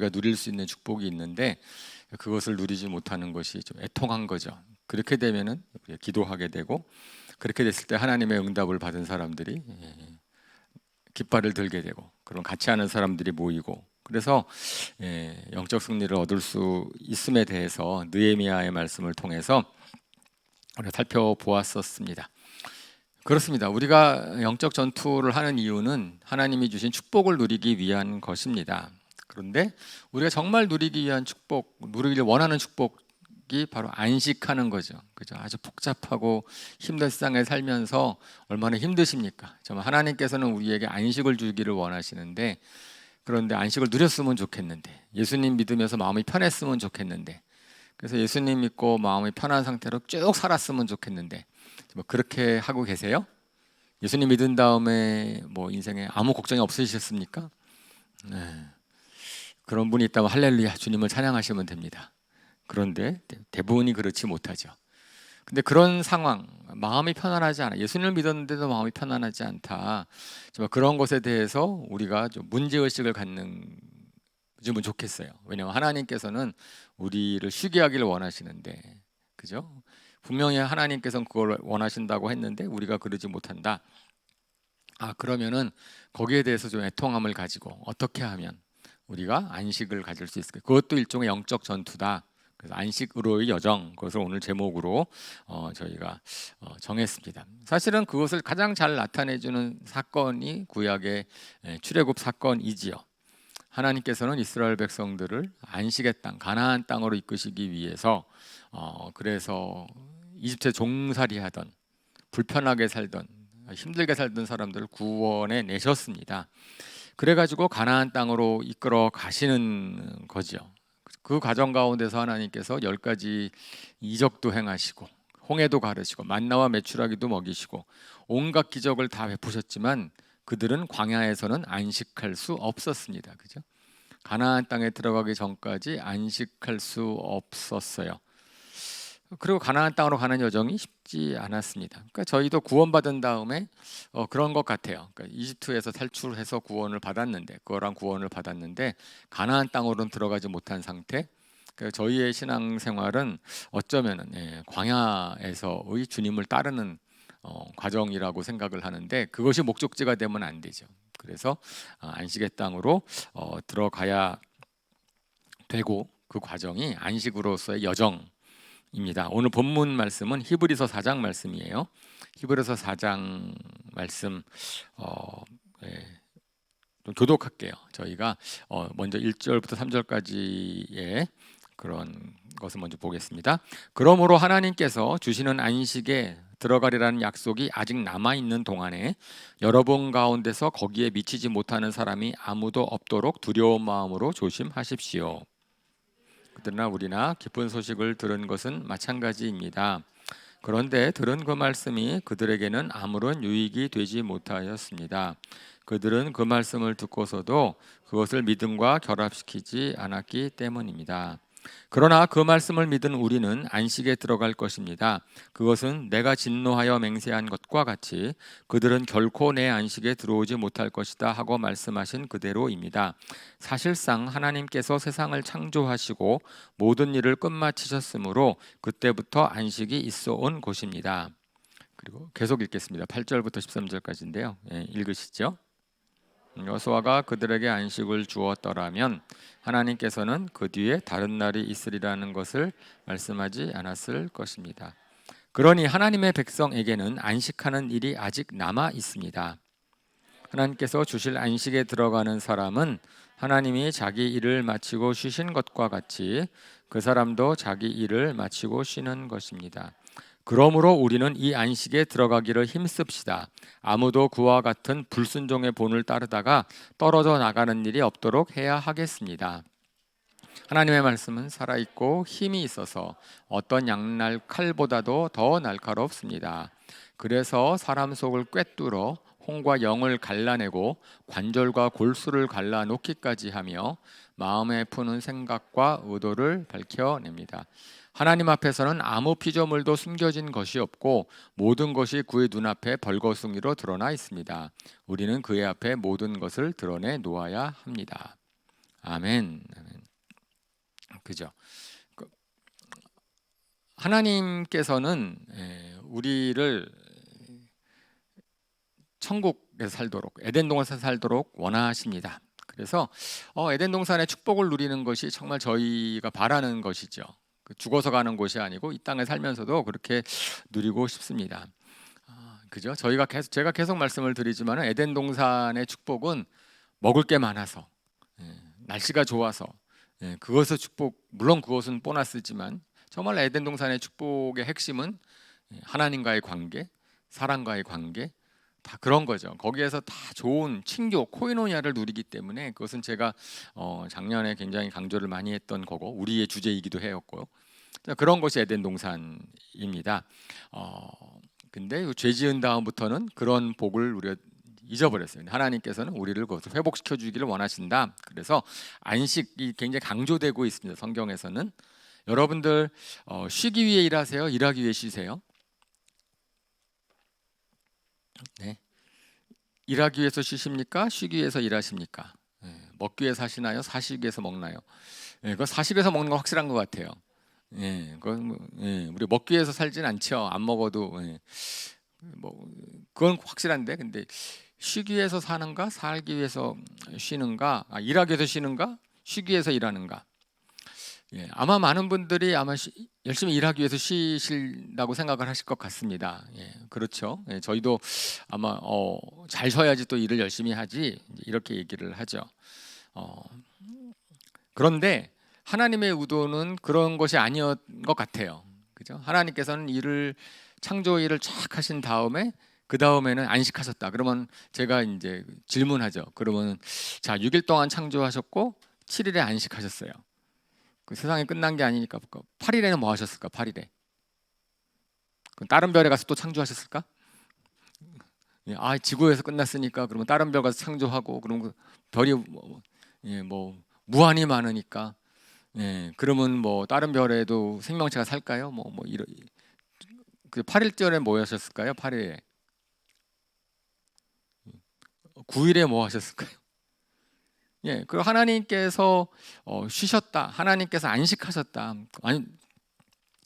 우리가 누릴 수 있는 축복이 있는데 그것을 누리지 못하는 것이 좀 애통한 거죠. 그렇게 되면은 우리가 기도하게 되고, 그렇게 됐을 때 하나님의 응답을 받은 사람들이 깃발을 들게 되고, 그런 같이 하는 사람들이 모이고, 그래서 영적 승리를 얻을 수 있음에 대해서 느헤미야의 말씀을 통해서 우리가 살펴보았었습니다. 그렇습니다. 우리가 영적 전투를 하는 이유는 하나님이 주신 축복을 누리기 위한 것입니다. 그런데 우리가 정말 누리기 위한 축복, 누리기를 원하는 축복이 바로 안식하는 거죠. 그죠? 아주 복잡하고 힘든 세상에 살면서 얼마나 힘드십니까? 정말 하나님께서는 우리에게 안식을 주기를 원하시는데, 그런데 안식을 누렸으면 좋겠는데, 예수님 믿으면서 마음이 편했으면 좋겠는데, 그래서 예수님 믿고 마음이 편한 상태로 쭉 살았으면 좋겠는데, 뭐 그렇게 하고 계세요? 예수님 믿은 다음에 뭐 인생에 아무 걱정이 없으셨습니까? 네. 그런 분이 있다면 할렐루야 주님을 찬양하시면 됩니다. 그런데 대부분이 그렇지 못하죠. 근데 그런 상황, 마음이 편안하지 않아, 예수님을 믿었는데도 마음이 편안하지 않다, 정말 그런 것에 대해서 우리가 좀 문제의식을 갖는 주면 좋겠어요. 왜냐하면 하나님께서는 우리를 쉬게 하기를 원하시는데, 그죠? 분명히 하나님께서는 그걸 원하신다고 했는데 우리가 그러지 못한다. 그러면은 거기에 대해서 좀 애통함을 가지고 어떻게 하면 우리가 안식을 가질 수 있을까? 그것도 일종의 영적 전투다. 그래서 안식으로의 여정, 그것을 오늘 제목으로 저희가 정했습니다. 사실은 그것을 가장 잘 나타내주는 사건이 구약의 출애굽 사건이지요. 하나님께서는 이스라엘 백성들을 안식의 땅, 가나안 땅으로 이끄시기 위해서 그래서 이집트에 종살이하던, 불편하게 살던, 힘들게 살던 사람들을 구원해 내셨습니다. 그래가지고 가나안 땅으로 이끌어 가시는 거죠. 그 과정 가운데서 하나님께서 10가지 이적도 행하시고, 홍해도 가르시고, 만나와 메추라기도 먹이시고, 온갖 기적을 다 베푸셨지만 그들은 광야에서는 안식할 수 없었습니다. 그죠? 가나안 땅에 들어가기 전까지 안식할 수 없었어요. 그리고 가나안 땅으로 가는 여정이 쉽지 않았습니다. 그러니까 저희도 구원받은 다음에 그런 것 같아요. 그러니까 이집트에서 탈출해서 구원을 받았는데, 그거랑 구원을 받았는데 가나안 땅으로는 들어가지 못한 상태. 그러니까 저희의 신앙생활은 어쩌면은 광야에서의 주님을 따르는 과정이라고 생각을 하는데, 그것이 목적지가 되면 안 되죠. 그래서 안식의 땅으로 들어가야 되고, 그 과정이 안식으로서의 여정입니다. 오늘 본문 말씀은 히브리서 4장 말씀이에요. 히브리서 4장 말씀 좀 교독할게요. 저희가 먼저 1절부터 3절까지의 그런 것을 먼저 보겠습니다. 그러므로 하나님께서 주시는 안식에 들어가리라는 약속이 아직 남아있는 동안에 여러분 가운데서 거기에 미치지 못하는 사람이 아무도 없도록 두려운 마음으로 조심하십시오. 그러나 우리나 기쁜 소식을 들은 것은 마찬가지입니다. 그런데 들은 그 말씀이 그들에게는 아무런 유익이 되지 못하였습니다. 그들은 그 말씀을 듣고서도 그것을 믿음과 결합시키지 않았기 때문입니다. 그러나 그 말씀을 믿은 우리는 안식에 들어갈 것입니다. 그것은 내가 진노하여 맹세한 것과 같이 그들은 결코 내 안식에 들어오지 못할 것이다 하고 말씀하신 그대로입니다. 사실상 하나님께서 세상을 창조하시고 모든 일을 끝마치셨으므로 그때부터 안식이 있어 온 곳입니다. 그리고 계속 읽겠습니다. 8절부터 13절까지인데요. 읽으시죠. 여호수아가 그들에게 안식을 주었더라면 하나님께서는 그 뒤에 다른 날이 있으리라는 것을 말씀하지 않았을 것입니다. 그러니 하나님의 백성에게는 안식하는 일이 아직 남아 있습니다. 하나님께서 주실 안식에 들어가는 사람은 하나님이 자기 일을 마치고 쉬신 것과 같이 그 사람도 자기 일을 마치고 쉬는 것입니다. 그러므로 우리는 이 안식에 들어가기를 힘씁시다. 아무도 그와 같은 불순종의 본을 따르다가 떨어져 나가는 일이 없도록 해야 하겠습니다. 하나님의 말씀은 살아있고 힘이 있어서 어떤 양날 칼보다도 더 날카롭습니다. 그래서 사람 속을 꿰뚫어 혼과 영을 갈라내고 관절과 골수를 갈라놓기까지 하며 마음에 푸는 생각과 의도를 밝혀냅니다. 하나님 앞에서는 아무 피조물도 숨겨진 것이 없고 모든 것이 그의 눈앞에 벌거숭이로 드러나 있습니다. 우리는 그의 앞에 모든 것을 드러내 놓아야 합니다. 아멘. 아멘. 그죠? 그 하나님께서는 우리를 천국에서 살도록, 에덴 동산에서 살도록 원하십니다. 그래서 에덴 동산의 축복을 누리는 것이 정말 저희가 바라는 것이죠. 죽어서 가는 곳이 아니고 이 땅에 살면서도 그렇게 누리고 싶습니다. 그죠? 제가 계속 말씀을 드리지만 에덴 동산의 축복은 먹을 게 많아서, 날씨가 좋아서, 그것의 축복, 물론 그것은 보너스지만 정말 에덴 동산의 축복의 핵심은 하나님과의 관계, 사랑과의 관계, 다 그런 거죠. 거기에서 다 좋은 친교, 코이노니아를 누리기 때문에 그것은 제가 작년에 굉장히 강조를 많이 했던 거고 우리의 주제이기도 해였고요. 그런 것이 에덴 동산입니다. 근데 죄 지은 다음부터는 그런 복을 우리가 잊어버렸어요. 하나님께서는 우리를 거기서 회복시켜 주기를 원하신다. 그래서 안식이 굉장히 강조되고 있습니다. 성경에서는. 여러분들 쉬기 위해 일하세요? 일하기 위해 쉬세요? 네. 일하기 위해서 쉬십니까? 쉬기 위해서 일하십니까? 먹기 위해서 사시나요? 사시기 위해서 먹나요? 그거 사시기 위해서 먹는 건 확실한 것 같아요. 우리 먹기 위해서 살진 않죠. 안 먹어도 뭐 그건 확실한데, 근데 쉬기 위해서 사는가, 살기 위해서 쉬는가, 일하기 위해서 쉬는가, 쉬기 위해서 일하는가. 아마 많은 분들이 아마 열심히 일하기 위해서 쉬신다고 생각을 하실 것 같습니다. 그렇죠. 저희도 아마 잘 쉬어야지 또 일을 열심히 하지, 이렇게 얘기를 하죠. 그런데 하나님의 의도는 그런 것이 아니었 것 같아요. 그죠? 하나님께서는 창조 일을 쫙 하신 다음에 그 다음에는 안식하셨다. 그러면 제가 이제 질문하죠. 그러면 자, 6일 동안 창조하셨고 7일에 안식하셨어요. 그 세상이 끝난 게 아니니까 8일에는 뭐 하셨을까? 8일에 다른 별에 가서 또 창조하셨을까? 지구에서 끝났으니까 그러면 다른 별 가서 창조하고, 그러면 별이 뭐 무한히 많으니까 그러면 뭐 다른 별에도 생명체가 살까요? 뭐 이런 그 8일절에 뭐 하셨을까요? 8일에 9일에 뭐 하셨을까요? 그 하나님께서 쉬셨다. 하나님께서 안식하셨다. 아니,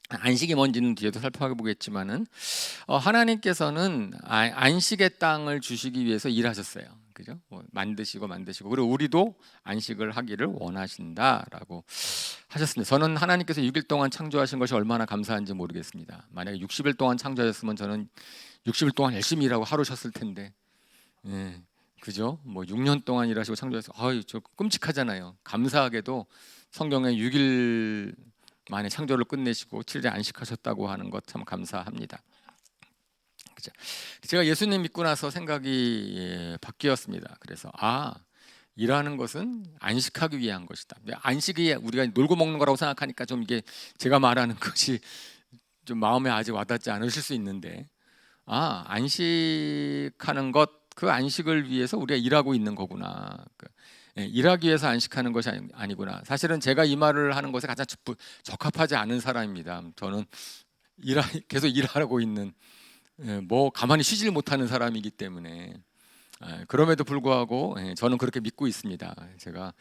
안식이 뭔지는 뒤에도 살펴보겠지만은 하나님께서는 안식의 땅을 주시기 위해서 일하셨어요. 그죠? 만드시고 그리고 우리도 안식을 하기를 원하신다라고 하셨습니다. 저는 하나님께서 6일 동안 창조하신 것이 얼마나 감사한지 모르겠습니다. 만약에 60일 동안 창조하셨으면 저는 60일 동안 열심히 일하고 하루 쉬었을 텐데. 그죠? 뭐 6년 동안 일하시고 창조해서 저 끔찍하잖아요. 감사하게도 성경에 6일 만에 창조를 끝내시고 7일에 안식하셨다고 하는 것 참 감사합니다. 그죠? 제가 예수님 믿고 나서 생각이 바뀌었습니다. 그래서 일하는 것은 안식하기 위한 것이다. 안식이 우리가 놀고 먹는 거라고 생각하니까 좀 이게 제가 말하는 것이 좀 마음에 아직 와닿지 않으실 수 있는데, 안식하는 것, 그 안식을 위해서 우리가 일하고 있는 거구나. 일하기 위해서 안식하는 것이 아니구나. 사실은 제가 이 말을 하는 것에 가장 적합하지 않은 사람입니다. 저는 계속 일하고 있는, 뭐 가만히 쉬질 못하는 사람이기 때문에. 그럼에도 불구하고 저는 그렇게 믿고 있습니다. 제가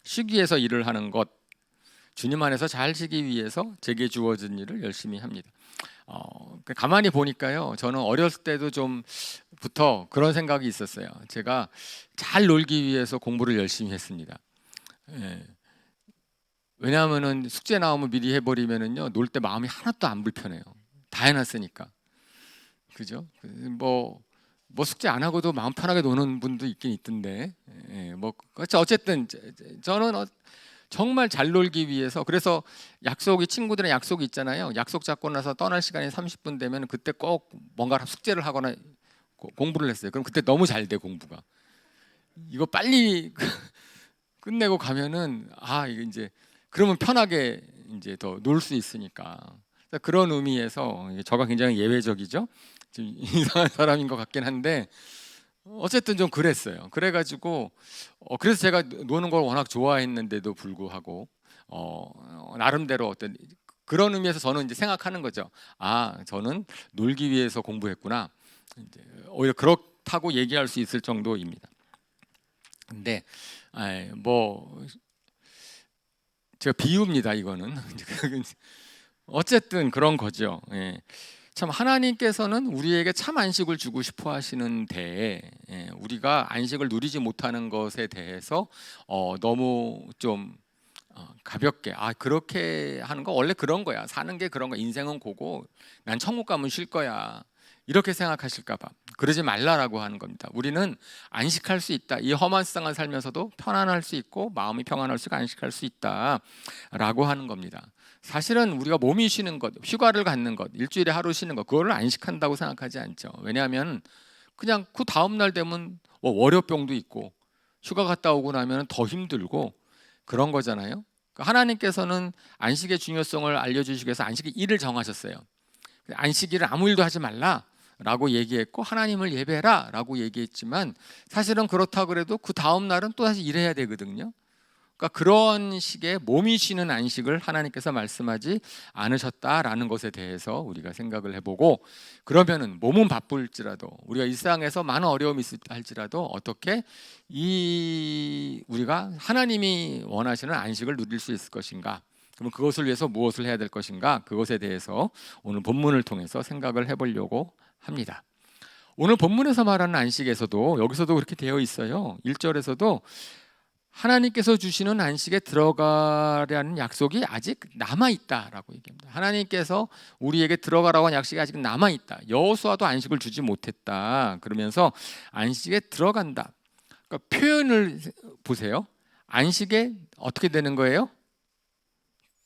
쉬기 위해서 일을 하는 것, 주님 안에서 잘 쉬기 위해서 제게 주어진 일을 열심히 합니다. 가만히 보니까요, 저는 어렸을 때도 좀부터 그런 생각이 있었어요. 제가 잘 놀기 위해서 공부를 열심히 했습니다. 왜냐하면은 숙제 나오면 미리 해버리면은요, 놀 때 마음이 하나도 안 불편해요. 다 해놨으니까. 그죠? 뭐 숙제 안 하고도 마음 편하게 노는 분도 있긴 있던데, 어쨌든 저는 정말 잘 놀기 위해서, 그래서 친구들의 약속이 있잖아요. 약속 잡고 나서 떠날 시간이 30분 되면 그때 꼭 뭔가 숙제를 하거나 공부를 했어요. 그럼 그때 너무 잘 돼, 공부가. 이거 빨리 끝내고 가면은 이거 이제 그러면 편하게 이제 더 놀 수 있으니까. 그런 의미에서 저가 굉장히 예외적이죠. 좀 이상한 사람인 것 같긴 한데 어쨌든 좀 그랬어요. 그래가지고 그래서 제가 노는 걸 워낙 좋아했는데도 불구하고 나름대로 어떤 그런 의미에서 저는 이제 생각하는 거죠. 저는 놀기 위해서 공부했구나. 이제 오히려 그렇다고 얘기할 수 있을 정도입니다. 근데 뭐 제가 비유입니다. 이거는 어쨌든 그런 거죠. 예. 참 하나님께서는 우리에게 참 안식을 주고 싶어 하시는데 우리가 안식을 누리지 못하는 것에 대해서 너무 좀 가볍게 그렇게 하는 거 원래 그런 거야, 사는 게 그런 거, 인생은 고고 난 천국 가면 쉴 거야, 이렇게 생각하실까 봐 그러지 말라라고 하는 겁니다. 우리는 안식할 수 있다. 이 험한 세상을 살면서도 편안할 수 있고 마음이 평안할 수 있고 안식할 수 있다라고 하는 겁니다. 사실은 우리가 몸이 쉬는 것, 휴가를 갖는 것, 일주일에 하루 쉬는 것, 그거를 안식한다고 생각하지 않죠. 왜냐하면 그냥 그 다음 날 되면 월요병도 있고 휴가 갔다 오고 나면 더 힘들고 그런 거잖아요. 하나님께서는 안식의 중요성을 알려주시기 위해서 안식의 일을 정하셨어요. 안식일을 아무 일도 하지 말라라고 얘기했고 하나님을 예배해라라고 얘기했지만 사실은 그렇다 그래도 그 다음 날은 또 다시 일해야 되거든요. 그러니까 그런 식의 몸이 쉬는 안식을 하나님께서 말씀하지 않으셨다라는 것에 대해서 우리가 생각을 해보고, 그러면은 몸은 바쁠지라도 우리가 일상에서 많은 어려움이 있을 할지라도 어떻게 우리가 하나님이 원하시는 안식을 누릴 수 있을 것인가, 그럼 그것을 위해서 무엇을 해야 될 것인가, 그것에 대해서 오늘 본문을 통해서 생각을 해보려고 합니다. 오늘 본문에서 말하는 안식에서도 여기서도 그렇게 되어 있어요. 1절에서도 하나님께서 주시는 안식에 들어가려는 약속이 아직 남아있다라고 얘기합니다. 하나님께서 우리에게 들어가라고 하는 약속이 아직 남아있다. 여호수아도 안식을 주지 못했다. 그러면서 안식에 들어간다. 그러니까 표현을 보세요. 안식에 어떻게 되는 거예요?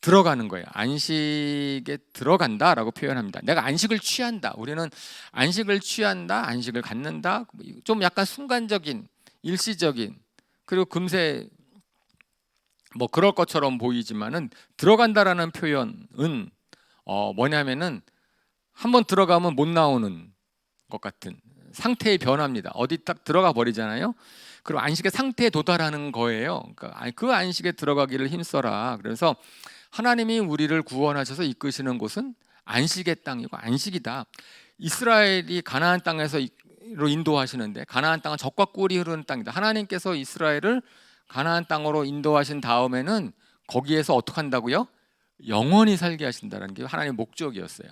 들어가는 거예요. 안식에 들어간다라고 표현합니다. 내가 안식을 취한다. 우리는 안식을 취한다, 안식을 갖는다. 좀 약간 순간적인, 일시적인, 그리고 금세 뭐 그럴 것처럼 보이지만은 들어간다라는 표현은 뭐냐면은 한번 들어가면 못 나오는 것 같은 상태의 변화입니다. 어디 딱 들어가 버리잖아요. 그럼 안식의 상태에 도달하는 거예요. 그러니까 그 안식에 들어가기를 힘써라. 그래서 하나님이 우리를 구원하셔서 이끄시는 곳은 안식의 땅이고 안식이다. 이스라엘이 가나안 땅에서 로 인도하시는데 가나안 땅은 젖과 꿀이 흐르는 땅이다. 하나님께서 이스라엘을 가나안 땅으로 인도하신 다음에는 거기에서 어떻게 한다고요? 영원히 살게 하신다는 게 하나님의 목적이었어요.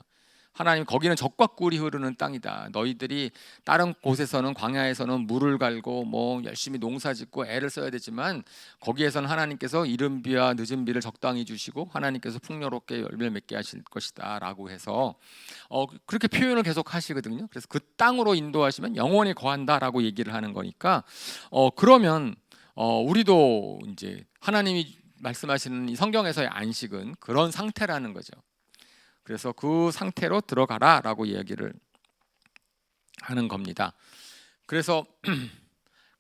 하나님 거기는 젖과 꿀이 흐르는 땅이다. 너희들이 다른 곳에서는 광야에서는 물을 갈고 뭐 열심히 농사짓고 애를 써야 되지만 거기에서는 하나님께서 이른 비와 늦은 비를 적당히 주시고 하나님께서 풍요롭게 열매를 맺게 하실 것이다라고 해서 그렇게 표현을 계속 하시거든요. 그래서 그 땅으로 인도하시면 영원히 거한다라고 얘기를 하는 거니까 그러면 우리도 이제 하나님이 말씀하시는 이 성경에서의 안식은 그런 상태라는 거죠. 그래서 그 상태로 들어가라라고 이야기를 하는 겁니다. 그래서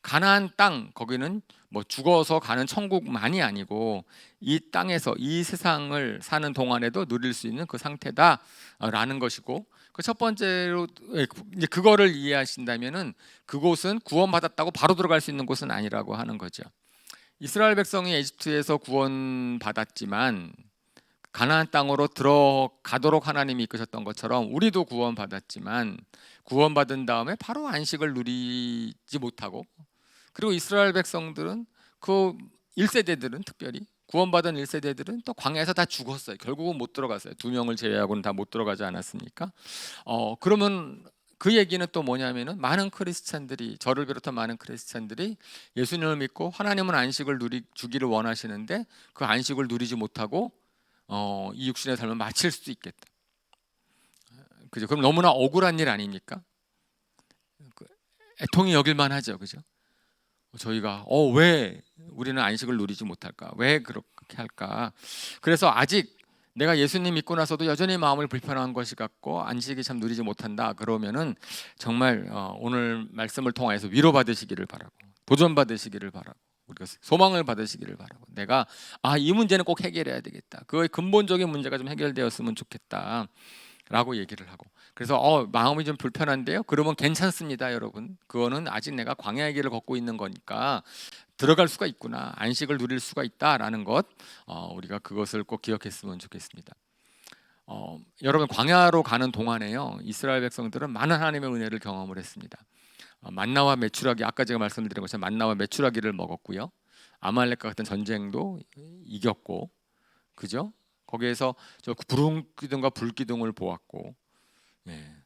가나안 땅, 거기는 뭐 죽어서 가는 천국만이 아니고 이 땅에서 이 세상을 사는 동안에도 누릴 수 있는 그 상태다라는 것이고, 그 첫 번째로 이제 그거를 이해하신다면은 그곳은 구원받았다고 바로 들어갈 수 있는 곳은 아니라고 하는 거죠. 이스라엘 백성이 에집트에서 구원받았지만 가나안 땅으로 들어가도록 하나님이 이끄셨던 것처럼 우리도 구원받았지만 구원받은 다음에 바로 안식을 누리지 못하고, 그리고 이스라엘 백성들은 그 1세대들은 특별히 구원받은 1세대들은 또 광야에서 다 죽었어요. 결국은 못 들어갔어요. 2명을 제외하고는 다 못 들어가지 않았습니까? 그러면 그 얘기는 또 뭐냐면은 많은 크리스찬들이, 저를 비롯한 많은 크리스찬들이 예수님을 믿고 하나님은 안식을 주기를 원하시는데 그 안식을 누리지 못하고 이 육신의 삶을 마칠 수도 있겠다. 그죠? 그럼 너무나 억울한 일 아닙니까? 애통이 여길만 하죠, 그죠? 저희가 왜 우리는 안식을 누리지 못할까? 왜 그렇게 할까? 그래서 아직 내가 예수님 믿고 나서도 여전히 마음을 불편한 것이 같고 안식이 참 누리지 못한다. 그러면은 정말 오늘 말씀을 통해서 위로 받으시기를 바라고, 도전 받으시기를 바라고, 우리가 소망을 받으시기를 바라고, 내가 이 문제는 꼭 해결해야 되겠다. 그의 근본적인 문제가 좀 해결되었으면 좋겠다라고 얘기를 하고, 그래서 마음이 좀 불편한데요. 그러면 괜찮습니다, 여러분. 그거는 아직 내가 광야의 길을 걷고 있는 거니까 들어갈 수가 있구나, 안식을 누릴 수가 있다라는 것, 우리가 그것을 꼭 기억했으면 좋겠습니다. 여러분, 광야로 가는 동안에요, 이스라엘 백성들은 많은 하나님의 은혜를 경험을 했습니다. 만나와 메추라기, 아까 제가 말씀드린 것처럼 만나와 메추라기를 먹었고요, 아말렉과 같은 전쟁도 이겼고, 그죠? 거기에서 저 부름기둥과 불기둥을 보았고, 예.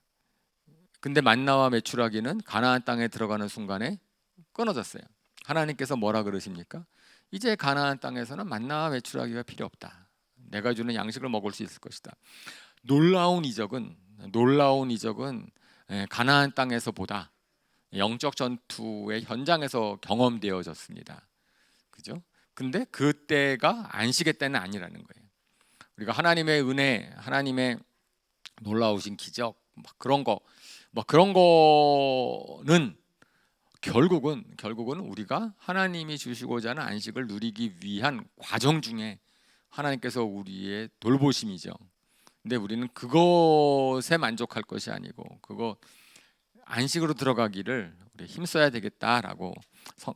근데 만나와 메추라기는 가나안 땅에 들어가는 순간에 끊어졌어요. 하나님께서 뭐라 그러십니까? 이제 가나안 땅에서는 만나와 메추라기가 필요 없다. 내가 주는 양식을 먹을 수 있을 것이다. 놀라운 이적은 가나안 땅에서보다 영적 전투의 현장에서 경험되어졌습니다. 그죠? 근데 그때가 안식의 때는 아니라는 거예요. 우리가 하나님의 은혜, 하나님의 놀라우신 기적, 막 그런 거는 결국은 우리가 하나님이 주시고자 하는 안식을 누리기 위한 과정 중에 하나님께서 우리의 돌보심이죠. 근데 우리는 그것에 만족할 것이 아니고 그거 안식으로 들어가기를 우리 힘써야 되겠다라고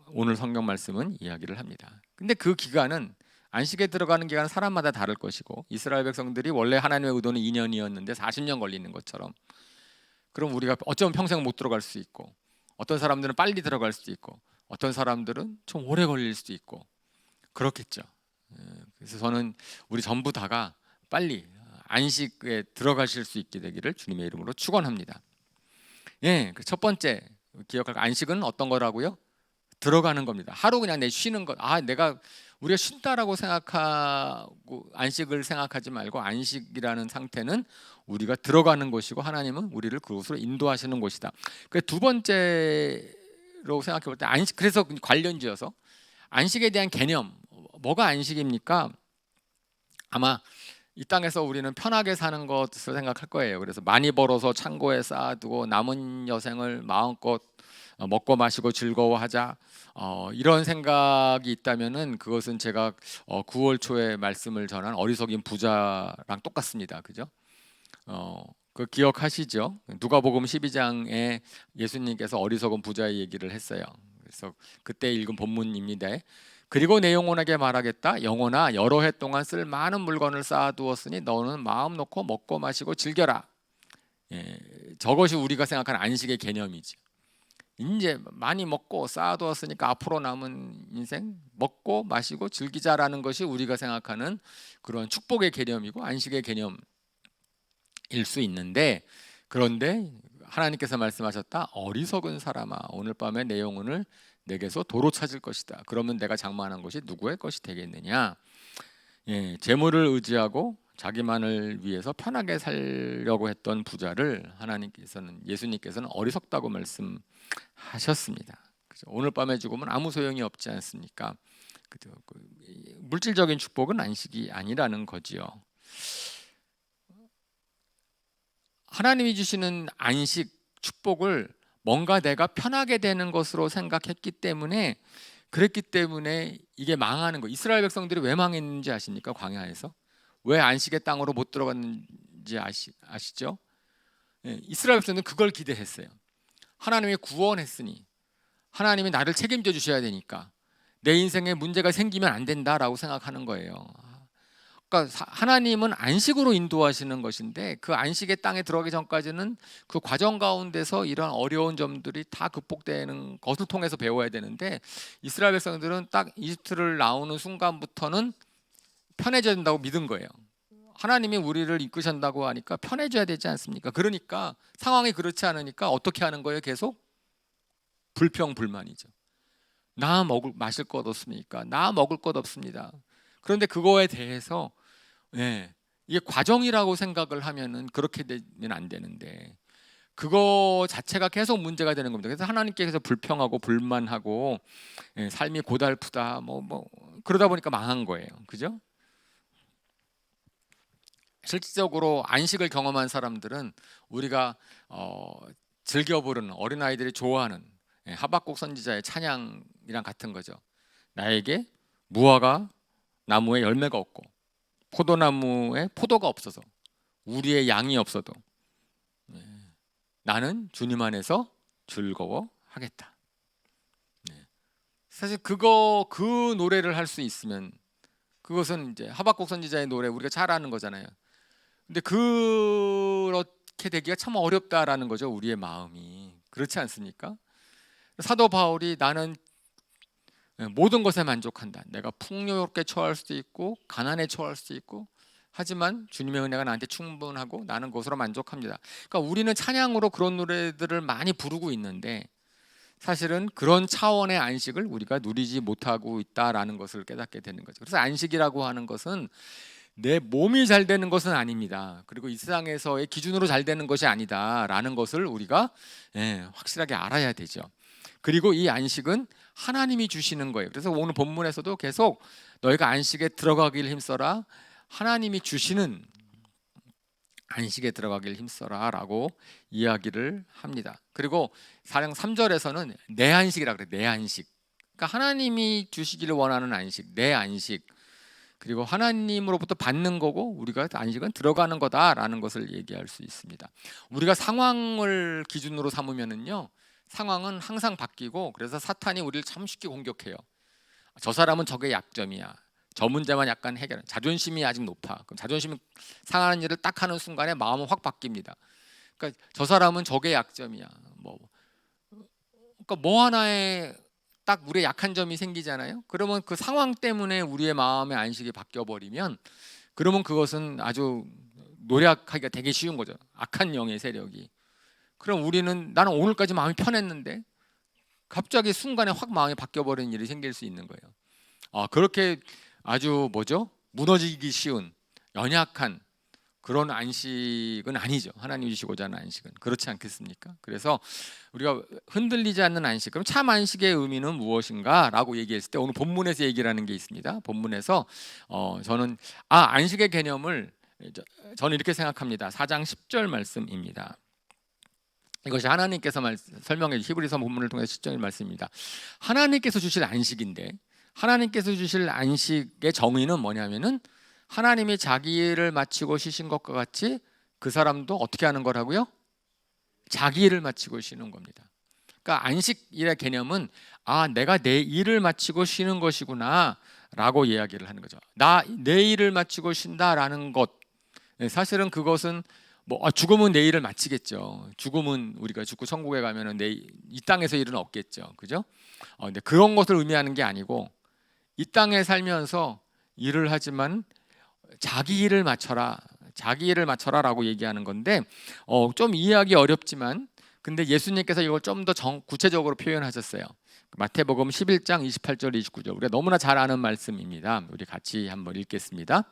오늘 성경 말씀은 이야기를 합니다. 근데 그 기간은 안식에 들어가는 기간은 사람마다 다를 것이고 이스라엘 백성들이 원래 하나님의 의도는 2년이었는데 40년 걸리는 것처럼 그럼 우리가 어쩌면 평생 못 들어갈 수 있고 어떤 사람들은 빨리 들어갈 수도 있고 어떤 사람들은 좀 오래 걸릴 수도 있고 그렇겠죠. 그래서 저는 우리 전부 다가 빨리 안식에 들어가실 수 있게 되기를 주님의 이름으로 축원합니다. 예, 첫 번째 기억할 안식은 어떤 거라고요? 들어가는 겁니다. 하루 그냥 내 쉬는 것. 우리가 쉰다라고 생각하고 안식을 생각하지 말고 안식이라는 상태는 우리가 들어가는 것이고 하나님은 우리를 그곳으로 인도하시는 곳이다. 그 두 번째로 생각해 볼 때 안식 그래서 관련지어서 안식에 대한 개념 뭐가 안식입니까? 아마 이 땅에서 우리는 편하게 사는 것을 생각할 거예요. 그래서 많이 벌어서 창고에 쌓아두고 남은 여생을 마음껏 먹고 마시고 즐거워하자 이런 생각이 있다면은 그것은 제가 9월 초에 말씀을 전한 어리석인 부자랑 똑같습니다. 그죠? 그 기억하시죠? 누가복음 12장에 예수님께서 어리석은 부자의 얘기를 했어요. 그래서 그때 읽은 본문입니다. 그리고 내 영혼에게 말하겠다. 영혼아, 여러 해 동안 쓸 많은 물건을 쌓아두었으니 너는 마음 놓고 먹고 마시고 즐겨라. 예, 저것이 우리가 생각하는 안식의 개념이지. 이제 많이 먹고 쌓아두었으니까 앞으로 남은 인생 먹고 마시고 즐기자라는 것이 우리가 생각하는 그런 축복의 개념이고 안식의 개념일 수 있는데 그런데 하나님께서 말씀하셨다. 어리석은 사람아, 오늘 밤에 내 영혼을 내게서 도로 찾을 것이다. 그러면 내가 장만한 것이 누구의 것이 되겠느냐? 예, 재물을 의지하고 자기만을 위해서 편하게 살려고 했던 부자를 예수님께서는 어리석다고 말씀하셨습니다. 그죠? 오늘 밤에 죽으면 아무 소용이 없지 않습니까? 그죠? 물질적인 축복은 안식이 아니라는 거지요. 하나님이 주시는 안식 축복을 뭔가 내가 편하게 되는 것으로 생각했기 때문에 그랬기 때문에 이게 망하는 거. 이스라엘 백성들이 왜 망했는지 아십니까? 광야에서 왜 안식의 땅으로 못 들어갔는지 아시죠? 예, 이스라엘 백성들은 그걸 기대했어요. 하나님이 구원했으니 하나님이 나를 책임져 주셔야 되니까 내 인생에 문제가 생기면 안 된다라고 생각하는 거예요. 그러니까 하나님은 안식으로 인도하시는 것인데 그 안식의 땅에 들어가기 전까지는 그 과정 가운데서 이런 어려운 점들이 다 극복되는 것을 통해서 배워야 되는데 이스라엘 백성들은 딱 이집트를 나오는 순간부터는 편해져야 된다고 믿은 거예요. 하나님이 우리를 이끄신다고 하니까 편해져야 되지 않습니까? 그러니까 상황이 그렇지 않으니까 어떻게 하는 거예요? 계속 불평불만이죠. 마실 것 없습니까? 나 먹을 것 없습니다. 그런데 그거에 대해서 이게 과정이라고 생각을 하면은 그렇게 되면 안 되는데 그거 자체가 계속 문제가 되는 겁니다. 그래서 하나님께서 불평하고 불만하고 삶이 고달프다 그러다 보니까 망한 거예요. 그죠? 실질적으로 안식을 경험한 사람들은 우리가 즐겨 부르는 어린아이들이 좋아하는 하박국 선지자의 찬양이랑 같은 거죠. 나에게 무화과 나무에 열매가 없고 포도나무에 포도가 없어서 우리의 양이 없어도 나는 주님 안에서 즐거워하겠다. 사실 그 노래를 할 수 있으면 그것은 이제 하박국 선지자의 노래 우리가 잘 아는 거잖아요. 근데 그렇게 되기가 참 어렵다라는 거죠. 우리의 마음이 그렇지 않습니까? 사도 바울이 나는 모든 것에 만족한다. 내가 풍요롭게 처할 수도 있고 가난에 처할 수도 있고, 하지만 주님의 은혜가 나한테 충분하고 나는 그것으로 만족합니다. 그러니까 우리는 찬양으로 그런 노래들을 많이 부르고 있는데 사실은 그런 차원의 안식을 우리가 누리지 못하고 있다라는 것을 깨닫게 되는 거죠. 그래서 안식이라고 하는 것은 내 몸이 잘 되는 것은 아닙니다. 그리고 이 세상에서의 기준으로 잘 되는 것이 아니다라는 것을 우리가 확실하게 알아야 되죠. 그리고 이 안식은 하나님이 주시는 거예요. 그래서 오늘 본문에서도 계속 너희가 안식에 들어가길 힘써라, 하나님이 주시는 안식에 들어가길 힘써라 라고 이야기를 합니다. 그리고 4장 3절에서는 내 안식이라 그래요. 내 안식. 그러니까 하나님이 주시기를 원하는 안식, 내 안식. 그리고 하나님으로부터 받는 거고 우리가 안식은 들어가는 거다라는 것을 얘기할 수 있습니다. 우리가 상황을 기준으로 삼으면은요, 상황은 항상 바뀌고, 그래서 사탄이 우리를 참 쉽게 공격해요. 저 사람은 저게 약점이야, 저 문제만 약간 해결, 자존심이 아직 높아. 그럼 자존심이 상하는 일을 딱 하는 순간에 마음은 확 바뀝니다. 그러니까 저 사람은 저게 약점이야. 그러니까 뭐 하나에 딱 우리의 약한 점이 생기잖아요. 그러면 그 상황 때문에 우리의 마음의 안식이 바뀌어 버리면, 그러면 그것은 아주 노력하기가 되게 쉬운 거죠. 악한 영의 세력이. 그럼 우리는, 나는 오늘까지 마음이 편했는데 갑자기 순간에 확 마음이 바뀌어 버리는 일이 생길 수 있는 거예요. 그렇게 아주 무너지기 쉬운 연약한 그런 안식은 아니죠. 하나님 주시고자 하는 안식은. 그렇지 않겠습니까? 그래서 우리가 흔들리지 않는 안식, 그럼 참 안식의 의미는 무엇인가 라고 얘기했을 때 오늘 본문에서 얘기를 하는 게 있습니다. 본문에서 저는 안식의 개념을 저는 이렇게 생각합니다. 4장 10절 말씀입니다. 이것이 하나님께서 설명해 주신 히브리서 본문을 통해서 10절 말씀입니다. 하나님께서 주실 안식인데, 하나님께서 주실 안식의 정의는 뭐냐면은 하나님이 자기 일을 마치고 쉬신 것과 같이 그 사람도 어떻게 하는 거라고요? 자기 일을 마치고 쉬는 겁니다. 그러니까 안식일의 개념은 내가 내 일을 마치고 쉬는 것이구나 라고 이야기를 하는 거죠. 내 일을 마치고 쉰다라는 것, 사실은 그것은 죽으면 내 일을 마치겠죠. 죽으면 우리가 죽고 천국에 가면은 이 땅에서 일은 없겠죠. 그죠? 근데 그런 것을 의미하는 게 아니고, 이 땅에 살면서 일을 하지만 자기 일을 마쳐라라고 얘기하는 건데, 좀 이해하기 어렵지만 근데 예수님께서 이걸 좀 더 구체적으로 표현하셨어요. 마태복음 11장 28절 29절, 우리가 너무나 잘 아는 말씀입니다. 우리 같이 한번 읽겠습니다.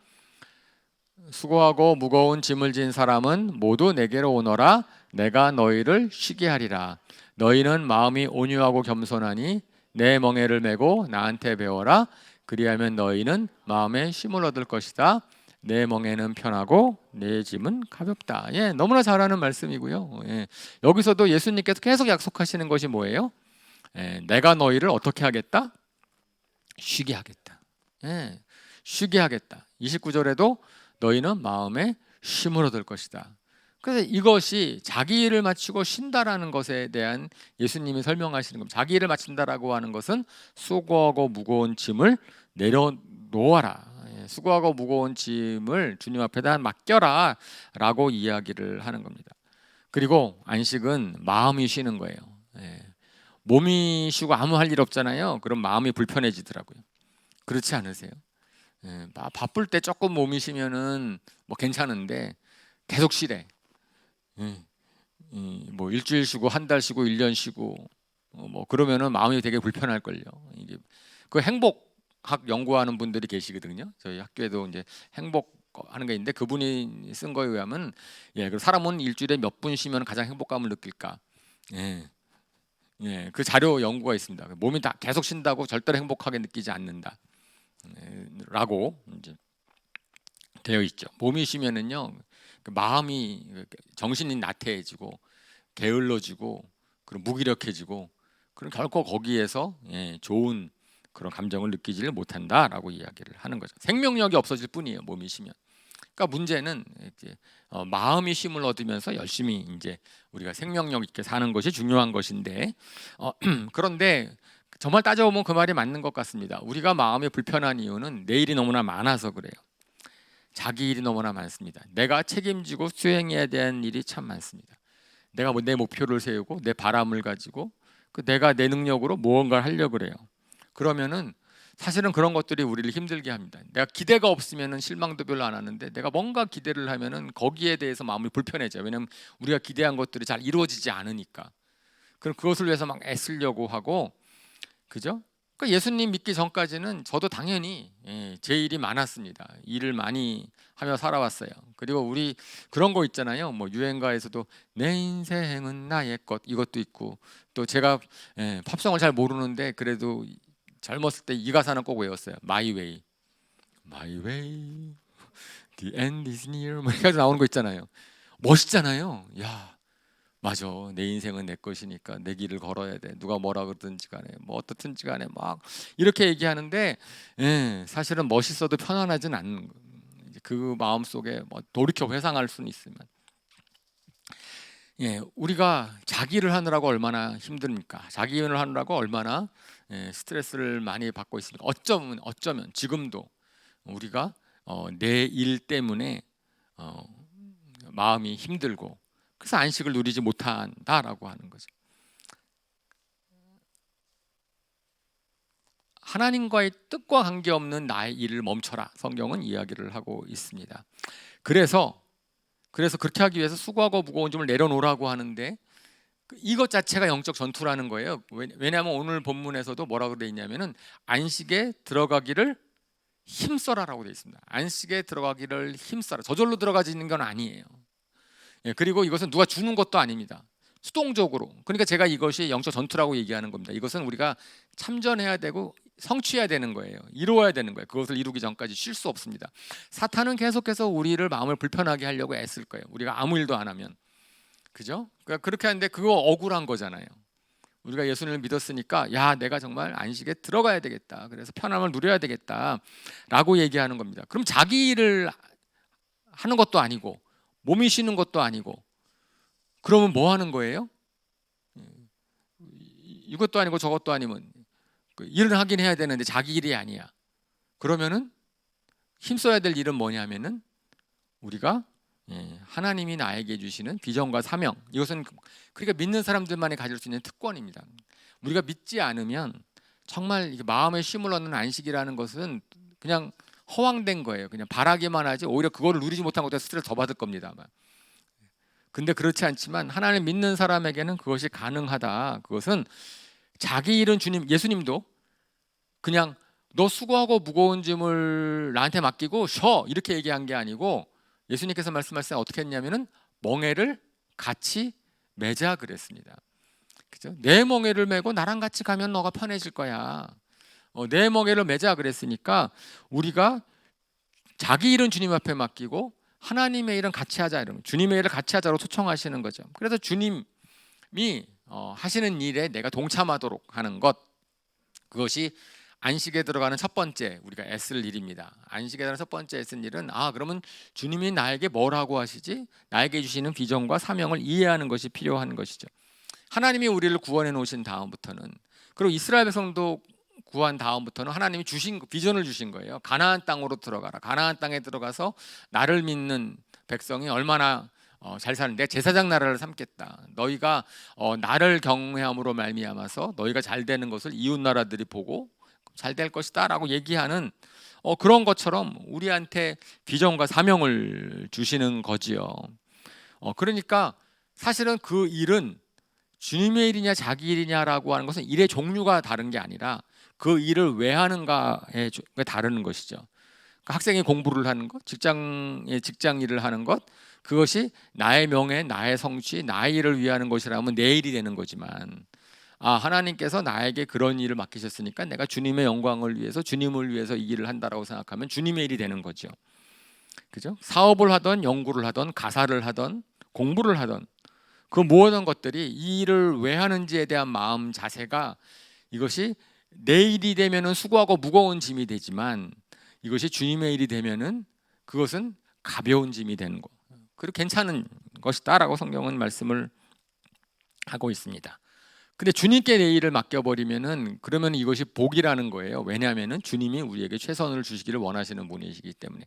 수고하고 무거운 짐을 진 사람은 모두 내게로 오너라. 내가 너희를 쉬게 하리라. 너희는 마음이 온유하고 겸손하니 내 멍에를 메고 나한테 배워라. 그리하면 너희는 마음에 쉼을 얻을 것이다. 내 멍에는 편하고 내 짐은 가볍다. 너무나 잘 아는 말씀이고요. 여기서도 예수님께서 계속 약속하시는 것이 뭐예요? 내가 너희를 어떻게 하겠다? 쉬게 하겠다. 쉬게 하겠다. 29절에도 너희는 마음에 쉼을 얻을 것이다. 그래서 이것이 자기 일을 마치고 쉰다라는 것에 대한 예수님이 설명하시는 겁니다. 자기 일을 마친다라고 하는 것은 수고하고 무거운 짐을 내려놓아라. 수고하고 무거운 짐을 주님 앞에다 맡겨라 라고 이야기를 하는 겁니다. 그리고 안식은 마음이 쉬는 거예요. 몸이 쉬고 아무 할 일 없잖아요. 그럼 마음이 불편해지더라고요. 그렇지 않으세요? 바쁠 때 조금 몸이 쉬면은 괜찮은데 계속 쉬래. 일주일 쉬고 한 달 쉬고 1년 쉬고 그러면은 마음이 되게 불편할걸요. 이게 그 행복학 연구하는 분들이 계시거든요. 저희 학교에도 이제 행복하는 게 있는데 그분이 쓴 거에 의하면 그 사람은 일주일에 몇 분 쉬면 가장 행복감을 느낄까? 그 자료 연구가 있습니다. 몸이 다 계속 쉰다고 절대로 행복하게 느끼지 않는다. 라고 이제 되어 있죠. 몸이 쉬면은요, 마음이, 정신이 나태해지고 게을러지고 그리고 무기력해지고, 그럼 결코 거기에서 좋은 그런 감정을 느끼지를 못한다라고 이야기를 하는 거죠. 생명력이 없어질 뿐이에요, 몸이 쉬면. 그러니까 문제는 이제 마음이 쉼을 얻으면서 열심히 이제 우리가 생명력 있게 사는 것이 중요한 것인데, 그런데 정말 따져보면 그 말이 맞는 것 같습니다. 우리가 마음이 불편한 이유는 내 일이 너무나 많아서 그래요. 자기 일이 너무나 많습니다. 내가 책임지고 수행해야 되는 일이 참 많습니다. 내가 내 목표를 세우고 내 바람을 가지고 내가 내 능력으로 무언가를 하려고 그래요. 그러면은 사실은 그런 것들이 우리를 힘들게 합니다. 내가 기대가 없으면은 실망도 별로 안 하는데 내가 뭔가 기대를 하면은 거기에 대해서 마음이 불편해져요. 왜냐하면 우리가 기대한 것들이 잘 이루어지지 않으니까. 그럼 그것을 위해서 막 애쓰려고 하고, 그죠? 그러니까 예수님 믿기 전까지는 저도 당연히 제 일이 많았습니다. 일을 많이 하며 살아왔어요. 그리고 우리 그런 거 있잖아요. 뭐 유행가에서도 내 인생은 나의 것, 이것도 있고, 또 제가 팝송을 잘 모르는데 그래도 젊었을 때 이 가사는 꼭 외웠어요. My way, my way, the end is near. 뭐 이렇게 나오는 거 있잖아요. 멋있잖아요. 야, 맞아. 내 인생은 내 것이니까 내 길을 걸어야 돼. 누가 뭐라 그러든지 간에 뭐 어떻든지 간에 막 이렇게 얘기하는데, 사실은 멋있어도 편안하진 않는 거예요. 그 마음 속에 뭐 돌이켜 회상할 수는 있으면, 우리가 자기 일을 하느라고 얼마나 힘듭니까? 자기 일을 하느라고 얼마나 스트레스를 많이 받고 있습니까? 어쩌면 지금도 우리가 내 일 때문에 마음이 힘들고 그래서 안식을 누리지 못한다라고 하는 거죠. 하나님과의 뜻과 관계없는 나의 일을 멈춰라. 성경은 이야기를 하고 있습니다. 그래서 그렇게 하기 위해서 수고하고 무거운 짐을 내려놓으라고 하는데 이것 자체가 영적 전투라는 거예요. 왜냐하면 오늘 본문에서도 뭐라고 되어 있냐면은 안식에 들어가기를 힘써라라고 되어 있습니다. 안식에 들어가기를 힘써라. 저절로 들어가지는 건 아니에요. 그리고 이것은 누가 주는 것도 아닙니다. 수동적으로. 그러니까 제가 이것이 영적 전투라고 얘기하는 겁니다. 이것은 우리가 참전해야 되고 성취해야 되는 거예요. 이루어야 되는 거예요. 그것을 이루기 전까지 쉴 수 없습니다. 사탄은 계속해서 우리를 마음을 불편하게 하려고 애쓸 거예요. 우리가 아무 일도 안 하면. 그죠? 그러니까 그렇게 하는데 그거 억울한 거잖아요. 우리가 예수님을 믿었으니까 야, 내가 정말 안식에 들어가야 되겠다. 그래서 편함을 누려야 되겠다라고 얘기하는 겁니다. 그럼 자기 일을 하는 것도 아니고 몸이 쉬는 것도 아니고 그러면 뭐 하는 거예요? 이것도 아니고 저것도 아니면 일을 하긴 해야 되는데 자기 일이 아니야. 그러면은 힘써야 될 일은 뭐냐면은 우리가 하나님이 나에게 주시는 비전과 사명, 이것은 그러니까 믿는 사람들만이 가질 수 있는 특권입니다. 우리가 믿지 않으면 정말 마음에 쉼을 얻는 안식이라는 것은 그냥 허황된 거예요. 그냥 바라기만 하지 오히려 그거를 누리지 못한 것도 스트레스 더 받을 겁니다. 아마. 근데 그렇지 않지만 하나님 믿는 사람에게는 그것이 가능하다. 그것은 자기 일은 예수님도 그냥 너 수고하고 무거운 짐을 나한테 맡기고 쉬어 이렇게 얘기한 게 아니고 예수님께서 말씀하실 때 어떻게 했냐면은 멍에를 같이 매자 그랬습니다. 그죠? 내 멍에를 메고 나랑 같이 가면 너가 편해질 거야. 내 멍에를 매자 그랬으니까 우리가 자기 일은 주님 앞에 맡기고 하나님의 일은 같이 하자 이러면 주님의 일을 같이 하자로 초청하시는 거죠. 그래서 주님이 하시는 일에 내가 동참하도록 하는 것, 그것이 안식에 들어가는 첫 번째 우리가 애쓸 일입니다. 안식에 들어가는 첫 번째 애쓸 일은 그러면 주님이 나에게 뭐라고 하시지? 나에게 주시는 비전과 사명을 이해하는 것이 필요한 것이죠. 하나님이 우리를 구원해 놓으신 다음부터는, 그리고 이스라엘 백성도 구한 다음부터는 하나님이 주신 비전을 주신 거예요. 가나안 땅으로 들어가라. 가나안 땅에 들어가서 나를 믿는 백성이 얼마나 잘 사는, 내가 제사장 나라를 삼겠다. 너희가 나를 경외함으로 말미암아서 너희가 잘 되는 것을 이웃 나라들이 보고 잘 될 것이다 라고 얘기하는 그런 것처럼 우리한테 비전과 사명을 주시는 거지요. 그러니까 사실은 그 일은 주님의 일이냐 자기 일이냐라고 하는 것은 일의 종류가 다른 게 아니라 그 일을 왜 하는가에 다르는 것이죠. 그러니까 학생이 공부를 하는 것, 직장 일을 하는 것, 그것이 나의 명예, 나의 성취, 나의 일을 위하는 것이라면 내 일이 되는 거지만 하나님께서 나에게 그런 일을 맡기셨으니까 내가 주님의 영광을 위해서 주님을 위해서 이 일을 한다라고 생각하면 주님의 일이 되는 거죠. 그죠? 사업을 하던 연구를 하던 가사를 하던 공부를 하던 그 모든 것들이 이 일을 왜 하는지에 대한 마음 자세가 이것이 내 일이 되면은 수고하고 무거운 짐이 되지만 이것이 주님의 일이 되면은 그것은 가벼운 짐이 되는 거. 그리고 괜찮은 것이다라고 성경은 말씀을 하고 있습니다. 근데 주님께 내 일을 맡겨버리면은 그러면 이것이 복이라는 거예요. 왜냐하면은 주님이 우리에게 최선을 주시기를 원하시는 분이시기 때문에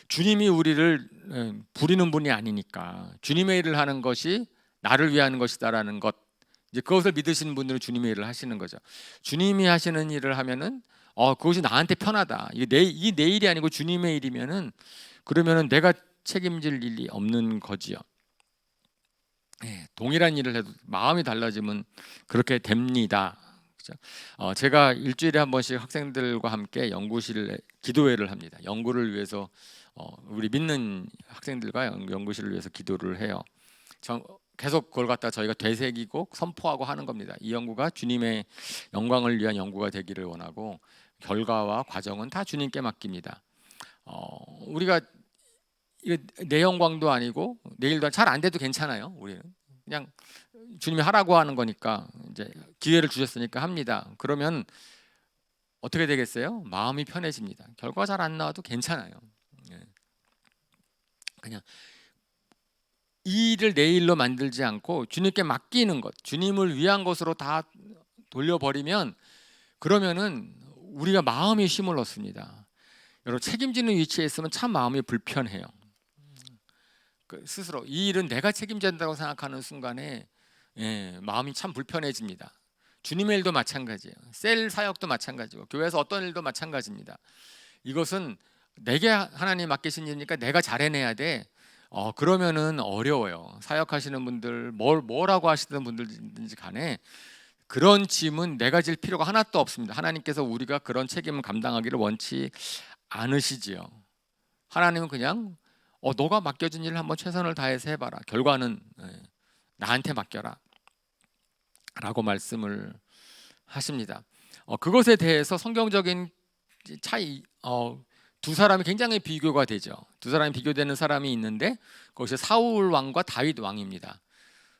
주님이 우리를 부리는 분이 아니니까 주님의 일을 하는 것이 나를 위하는 것이다라는 것, 이제 그것을 믿으시는 분들은 주님의 일을 하시는 거죠. 주님이 하시는 일을 하면은 그것이 나한테 편하다. 이내 일이 아니고 주님의 일이면은 그러면은 내가 책임질 일이 없는 거지요. 동일한 일을 해도 마음이 달라지면 그렇게 됩니다. 그죠? 제가 일주일에 한 번씩 학생들과 함께 연구실 기도회를 합니다. 연구를 위해서 우리 믿는 학생들과 연구실을 위해서 기도를 해요. 계속 그걸 갖다 저희가 되새기고 선포하고 하는 겁니다. 이 연구가 주님의 영광을 위한 연구가 되기를 원하고 결과와 과정은 다 주님께 맡깁니다. 우리가 내 영광도 아니고 내 일도 잘 안 돼도 괜찮아요. 우리는 그냥 주님이 하라고 하는 거니까 이제 기회를 주셨으니까 합니다. 그러면 어떻게 되겠어요? 마음이 편해집니다. 결과 잘 안 나와도 괜찮아요. 그냥 이 일을 내 일로 만들지 않고 주님께 맡기는 것, 주님을 위한 것으로 다 돌려버리면 그러면은 우리가 마음이 힘을 얻습니다. 여러분 책임지는 위치에 있으면 참 마음이 불편해요. 스스로 이 일은 내가 책임진다고 생각하는 순간에 마음이 참 불편해집니다. 주님의 일도 마찬가지예요. 셀 사역도 마찬가지고 교회에서 어떤 일도 마찬가지입니다. 이것은 내게 하나님 맡기신 일이니까 내가 잘 해내야 돼. 그러면은 어려워요. 사역하시는 분들 뭐라고 하시던 분들인지 간에 그런 짐은 내가 질 필요가 하나도 없습니다. 하나님께서 우리가 그런 책임을 감당하기를 원치 않으시지요. 하나님은 그냥 너가 맡겨진 일을 한번 최선을 다해서 해봐라. 결과는 나한테 맡겨라 라고 말씀을 하십니다. 그것에 대해서 성경적인 차이 두 사람이 굉장히 비교가 되죠. 두 사람이 비교되는 사람이 있는데 그것이 사울 왕과 다윗 왕입니다.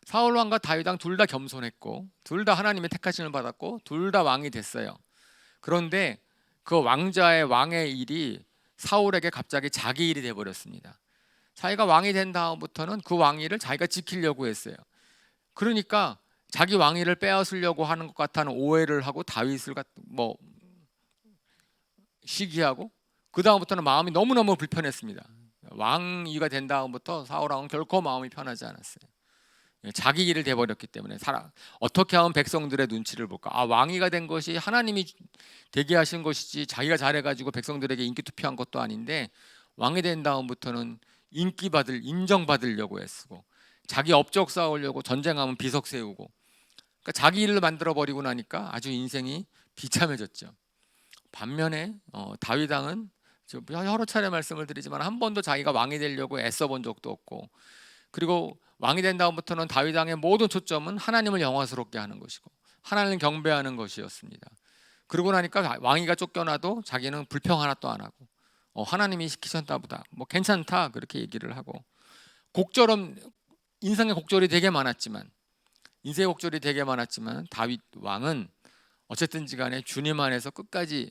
사울 왕과 다윗 왕 둘 다 겸손했고 둘 다 하나님의 택하심을 받았고 둘 다 왕이 됐어요. 그런데 그 왕의 일이 사울에게 갑자기 자기 일이 돼버렸습니다. 자기가 왕이 된 다음부터는 그 왕위를 자기가 지키려고 했어요. 그러니까 자기 왕위를 빼앗으려고 하는 것 같다는 오해를 하고 다윗을 시기하고 그 다음부터는 마음이 너무너무 불편했습니다. 왕위가 된 다음부터 사울 왕은 결코 마음이 편하지 않았어요. 자기 일을 돼버렸기 때문에 어떻게 하면 백성들의 눈치를 볼까? 왕위가 된 것이 하나님이 되게 하신 것이지 자기가 잘해가지고 백성들에게 인기 투표한 것도 아닌데 왕이 된 다음부터는 인정받으려고 애쓰고 자기 업적 쌓으려고 전쟁하면 비석 세우고 그러니까 자기 일을 만들어 버리고 나니까 아주 인생이 비참해졌죠. 반면에 다윗 왕은 여러 차례 말씀을 드리지만 한 번도 자기가 왕이 되려고 애써 본 적도 없고 그리고 왕이 된 다음부터는 다윗 왕의 모든 초점은 하나님을 영화스럽게 하는 것이고 하나님을 경배하는 것이었습니다. 그러고 나니까 왕위가 쫓겨나도 자기는 불평 하나도 안 하고 하나님이 시키셨다 보다 괜찮다 그렇게 얘기를 하고 인생의 곡절이 되게 많았지만 다윗 왕은 어쨌든지 간에 주님 안에서 끝까지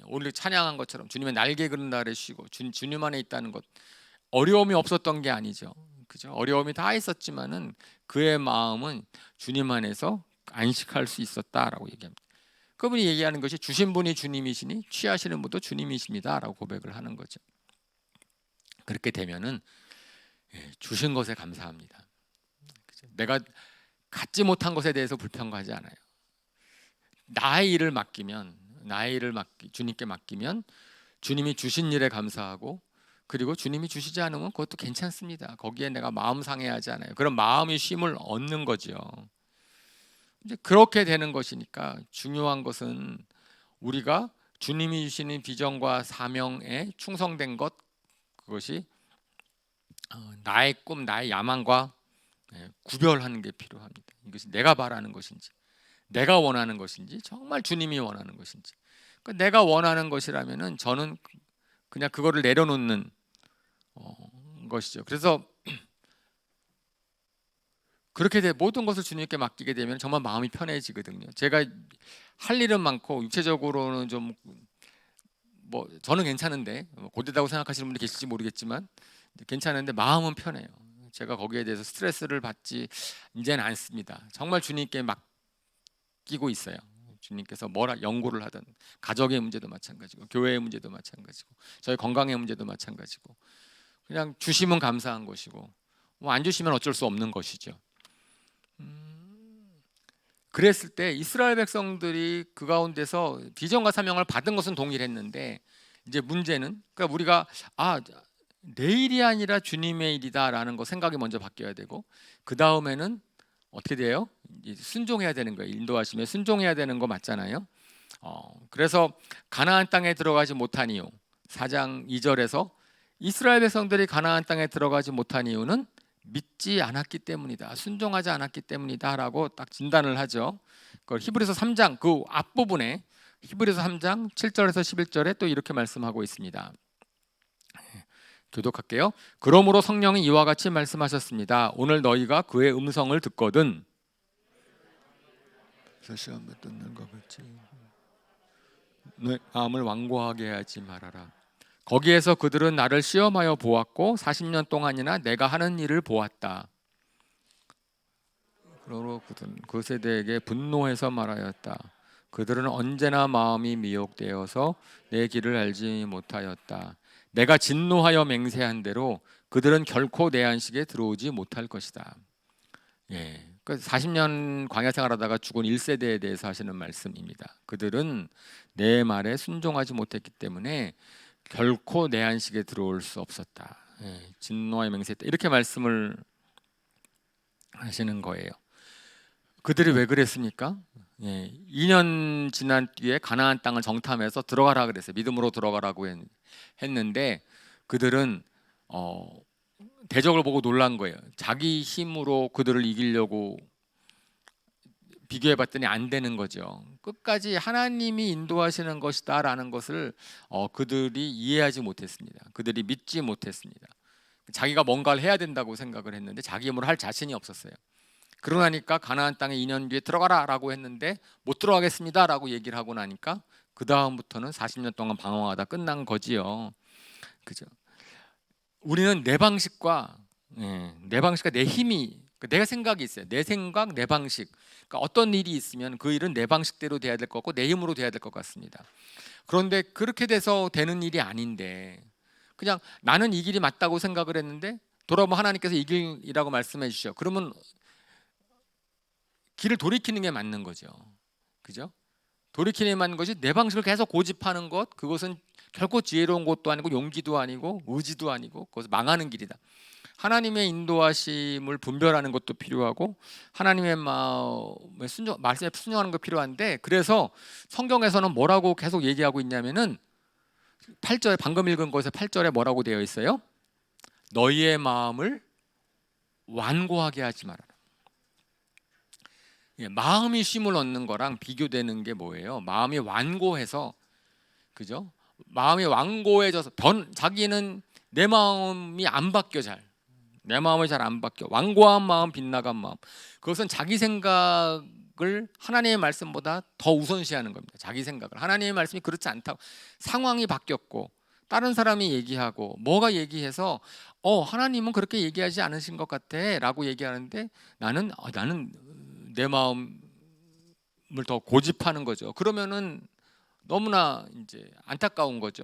오늘 찬양한 것처럼 주님의 날개 그른 날에 쉬고 주님 안에 있다는 것 어려움이 없었던 게 아니죠. 그죠? 어려움이 다 있었지만은 그의 마음은 주님 안에서 안식할 수 있었다라고 얘기합니다. 그분이 얘기하는 것이 주신 분이 주님이시니 취하시는 분도 주님이십니다라고 고백을 하는 거죠. 그렇게 되면은 주신 것에 감사합니다. 그죠? 내가 갖지 못한 것에 대해서 불평하지 않아요. 나의 일을 주님께 맡기면 주님이 주신 일에 감사하고 그리고 주님이 주시지 않으면 그것도 괜찮습니다. 거기에 내가 마음 상해하지 않아요. 그런 마음의 쉼을 얻는 거죠. 이제 그렇게 되는 것이니까 중요한 것은 우리가 주님이 주시는 비전과 사명에 충성된 것 그것이 나의 꿈, 나의 야망과 구별하는 게 필요합니다. 이것이 내가 바라는 것인지 내가 원하는 것인지 정말 주님이 원하는 것인지 그러니까 내가 원하는 것이라면은 저는 그냥 그거를 내려놓는 것이죠. 그래서 그렇게 모든 것을 주님께 맡기게 되면 정말 마음이 편해지거든요. 제가 할 일은 많고 육체적으로는 좀 저는 괜찮은데 고되다고 생각하시는 분이 계실지 모르겠지만 괜찮은데 마음은 편해요. 제가 거기에 대해서 스트레스를 받지 이제는 않습니다. 정말 주님께 맡기고 있어요. 주님께서 연구를 하든 가족의 문제도 마찬가지고 교회의 문제도 마찬가지고 저희 건강의 문제도 마찬가지고 그냥 주시면 감사한 것이고 안 주시면 어쩔 수 없는 것이죠. 그랬을 때 이스라엘 백성들이 그 가운데서 비전과 사명을 받은 것은 동일했는데, 이제 문제는, 그러니까 우리가 내일이 아니라 주님의 일이다라는 거 생각이 먼저 바뀌어야 되고, 그 다음에는 어떻게 돼요? 이제 순종해야 되는 거예요. 인도하심에 순종해야 되는 거 맞잖아요. 그래서 가나안 땅에 들어가지 못한 이유, 4장 2절에서 이스라엘 백성들이 가나안 땅에 들어가지 못한 이유는 믿지 않았기 때문이다, 순종하지 않았기 때문이다라고 딱 진단을 하죠. 그걸 히브리서 3장 그 앞부분에, 히브리서 3장 7절에서 11절에 또 이렇게 말씀하고 있습니다. 교독할게요. 그러므로 성령이 이와 같이 말씀하셨습니다. 오늘 너희가 그의 음성을 듣거든. 시험 듣는 것 같이 내 마음을 완고하게 하지 말아라. 거기에서 그들은 나를 시험하여 보았고 40년 동안이나 내가 하는 일을 보았다. 그러므로 그들은 그 세대에게 분노해서 말하였다. 그들은 언제나 마음이 미혹되어서 내 길을 알지 못하였다. 내가 진노하여 맹세한 대로 그들은 결코 내 안식에 들어오지 못할 것이다. 예, 40년 광야 생활하다가 죽은 1세대에 대해서 하시는 말씀입니다. 그들은 내 말에 순종하지 못했기 때문에 결코 내 안식에 들어올 수 없었다. 예, 진노하여 맹세했다. 이렇게 말씀을 하시는 거예요. 그들이 왜 그랬습니까? 2년 지난 뒤에 가나안 땅을 정탐해서 들어가라 그랬어요. 믿음으로 들어가라고 했는데 그들은 대적을 보고 놀란 거예요. 자기 힘으로 그들을 이기려고 비교해봤더니 안 되는 거죠. 끝까지 하나님이 인도하시는 것이다라는 것을 그들이 이해하지 못했습니다. 그들이 믿지 못했습니다. 자기가 뭔가를 해야 된다고 생각을 했는데 자기 힘으로 할 자신이 없었어요. 그러나니까 가나안 땅에 2년 뒤에 들어가라라고 했는데 못 들어가겠습니다라고 얘기를 하고 나니까 그 다음부터는 40년 동안 방황하다 끝난 거지요. 그죠? 우리는 내 방식과 내 힘이, 내가 생각이 있어요. 내 생각, 내 방식. 그러니까 어떤 일이 있으면 그 일은 내 방식대로 돼야 될 것 같고 내 힘으로 돼야 될 것 같습니다. 그런데 그렇게 돼서 되는 일이 아닌데, 그냥 나는 이 길이 맞다고 생각을 했는데 돌아보면 하나님께서 이 길이라고 말씀해 주셔. 그러면 길을 돌이키는 게 맞는 거죠. 그죠? 돌이키는 게 맞는 것이 내 방식을 계속 고집하는 것, 그것은 결코 지혜로운 것도 아니고 용기도 아니고 의지도 아니고 그것은 망하는 길이다. 하나님의 인도하심을 분별하는 것도 필요하고 하나님의 마음에 말씀에 순종하는 거 필요한데, 그래서 성경에서는 뭐라고 계속 얘기하고 있냐면은 8절, 방금 읽은 것에 8절에 뭐라고 되어 있어요? 너희의 마음을 완고하게 하지 말아라. 마음이 쉼을 얻는 거랑 비교되는 게 뭐예요? 마음이 완고해서, 그죠? 마음이 완고해져서 자기는 내 마음이 안 바뀌어, 내 마음이 잘 안 바뀌어. 완고한 마음, 빗나간 마음. 그것은 자기 생각을 하나님의 말씀보다 더 우선시하는 겁니다. 자기 생각을. 하나님의 말씀이 그렇지 않다고. 상황이 바뀌었고 다른 사람이 얘기하고 뭐가 얘기해서 하나님은 그렇게 얘기하지 않으신 것 같아라고 얘기하는데 나는 내 마음을 더 고집하는 거죠. 그러면은 너무나 이제 안타까운 거죠.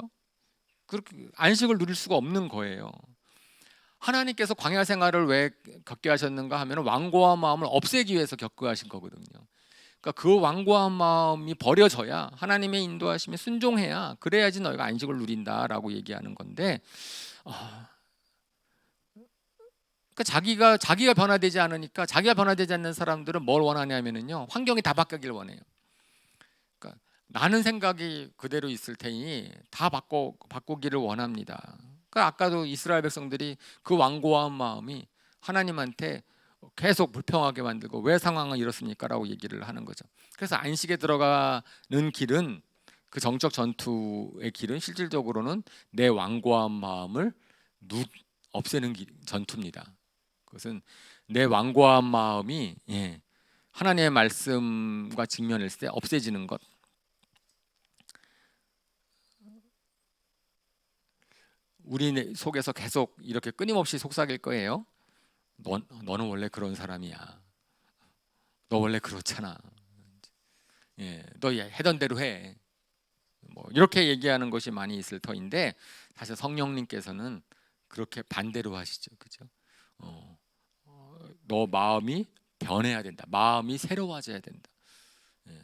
그렇게 안식을 누릴 수가 없는 거예요. 하나님께서 광야 생활을 왜 겪게 하셨는가 하면 완고한 마음을 없애기 위해서 겪게 하신 거거든요. 그러니까 그 완고한 마음이 버려져야, 하나님의 인도하심에 순종해야, 그래야지 너희가 안식을 누린다라고 얘기하는 건데, 그러니까 자기가 변화되지 않으니까, 자기가 변화되지 않는 사람들은 뭘 원하냐면은요, 환경이 다 바뀌길 원해요. 그러니까 나는 생각이 그대로 있을 테니 다 바꾸기를 원합니다. 그러니까 아까도 이스라엘 백성들이 그 완고한 마음이 하나님한테 계속 불평하게 만들고 왜 상황은 이렇습니까? 라고 얘기를 하는 거죠. 그래서 안식에 들어가는 길은, 그 정적 전투의 길은 실질적으로는 내 완고한 마음을 없애는 전투입니다. 그것은 내 완고한 마음이 하나님의 말씀과 직면했을 때 없애지는 것. 우리 속에서 계속 이렇게 끊임없이 속삭일 거예요. 너는 원래 그런 사람이야. 너 원래 그렇잖아. 너 해던 대로 해. 뭐 이렇게 얘기하는 것이 많이 있을 터인데, 사실 성령님께서는 그렇게 반대로 하시죠. 그죠? 너 마음이 변해야 된다. 마음이 새로워져야 된다.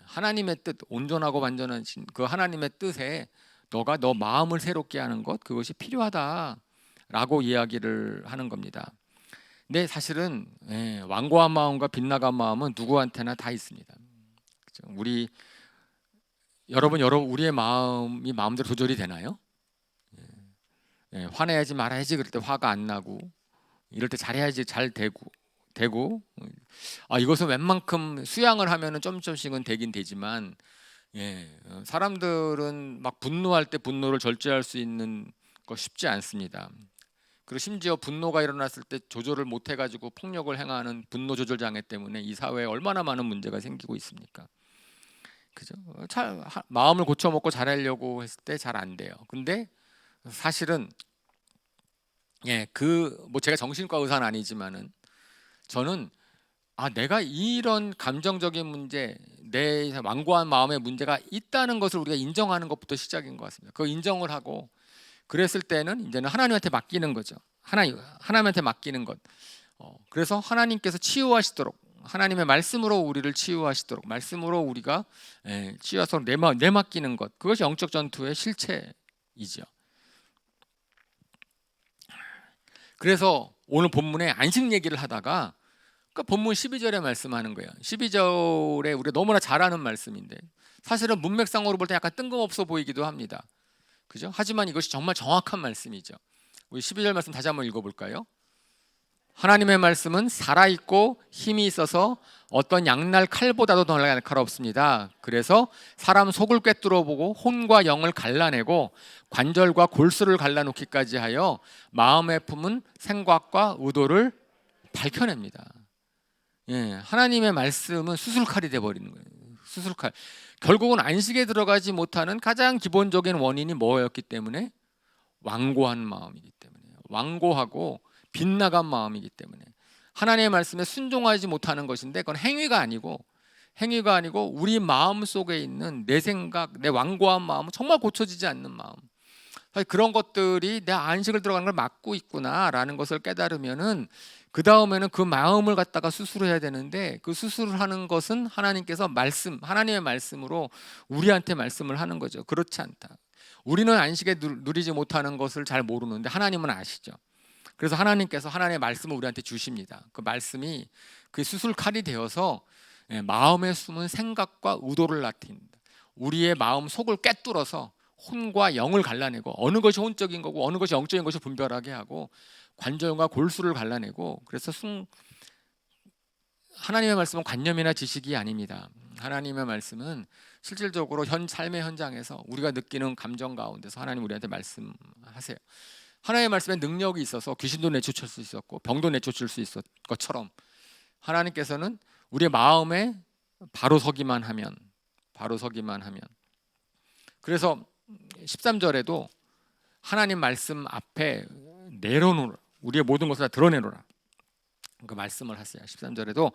하나님의 뜻, 온전하고 완전한 그 하나님의 뜻에 너가 너 마음을 새롭게 하는 것, 그것이 필요하다라고 이야기를 하는 겁니다. 근데 사실은 완고한 마음과 빗나간 마음은 누구한테나 다 있습니다. 그렇죠? 여러분 우리의 마음이 마음대로 조절이 되나요? 화내야지 말아야지 그럴 때 화가 안 나고, 이럴 때 잘해야지 잘 되고 이것은 웬만큼 수양을 하면은 점점씩은 되긴 되지만, 사람들은 막 분노할 때 분노를 절제할 수 있는 거 쉽지 않습니다. 그리고 심지어 분노가 일어났을 때 조절을 못 해가지고 폭력을 행하는 분노 조절 장애 때문에 이 사회에 얼마나 많은 문제가 생기고 있습니까? 그죠? 마음을 고쳐먹고 잘하려고 했을 때 잘 안 돼요. 근데 사실은 뭐 제가 정신과 의사는 아니지만은 저는 내가 이런 감정적인 문제, 내 완고한 마음의 문제가 있다는 것을 우리가 인정하는 것부터 시작인 것 같습니다. 그 인정을 하고 그랬을 때는 이제는 하나님한테 맡기는 거죠. 하나님한테 맡기는 것. 그래서 하나님께서 치유하시도록, 하나님의 말씀으로 우리를 치유하시도록, 말씀으로 우리가 치유해서 내맡기는 것. 그것이 영적 전투의 실체이죠. 그래서 오늘 본문에 안식 얘기를 하다가 그 본문 12절에 말씀하는 거예요. 12절에 우리가 너무나 잘 아는 말씀인데 사실은 문맥상으로 볼 때 약간 뜬금없어 보이기도 합니다. 그죠? 하지만 이것이 정말 정확한 말씀이죠. 우리 12절 말씀 다시 한번 읽어볼까요? 하나님의 말씀은 살아있고 힘이 있어서 어떤 양날 칼보다도 더 날카롭습니다. 그래서 사람 속을 꿰뚫어보고 혼과 영을 갈라내고 관절과 골수를 갈라놓기까지 하여 마음에 품은 생각과 의도를 밝혀냅니다. 하나님의 말씀은 수술칼이 돼버리는 거예요. 수술칼. 결국은 안식에 들어가지 못하는 가장 기본적인 원인이 뭐였기 때문에? 완고한 마음이기 때문에, 완고하고 빗나간 마음이기 때문에, 하나님의 말씀에 순종하지 못하는 것인데, 그건 행위가 아니고 우리 마음 속에 있는 내 생각, 내 완고한 마음은 정말 고쳐지지 않는 마음. 그런 것들이 내 안식을 들어가는 걸 막고 있구나라는 것을 깨달으면은 그 다음에는 그 마음을 갖다가 수술해야 되는데, 그 수술을 하는 것은 하나님께서 하나님의 말씀으로 우리한테 말씀을 하는 거죠. 그렇지 않다. 우리는 안식에 누리지 못하는 것을 잘 모르는데 하나님은 아시죠. 그래서 하나님께서 하나님의 말씀을 우리한테 주십니다. 그 말씀이 그 수술칼이 되어서 마음에 숨은 생각과 의도를 나타낸다. 우리의 마음 속을 꿰뚫어서 혼과 영을 갈라내고, 어느 것이 혼적인 거고 어느 것이 영적인 것을 분별하게 하고, 관절과 골수를 갈라내고. 그래서 하나님의 말씀은 관념이나 지식이 아닙니다. 하나님의 말씀은 실질적으로 삶의 현장에서 우리가 느끼는 감정 가운데서 하나님 우리한테 말씀하세요. 하나님의 말씀에 능력이 있어서 귀신도 내쫓을 수 있었고 병도 내쫓을 수 있었던 것처럼, 하나님께서는 우리의 마음에 바로 서기만 하면, 그래서 13절에도 하나님 말씀 앞에 내려놓으라, 우리의 모든 것을 다 드러내놓으라, 그 말씀을 하세요. 13절에도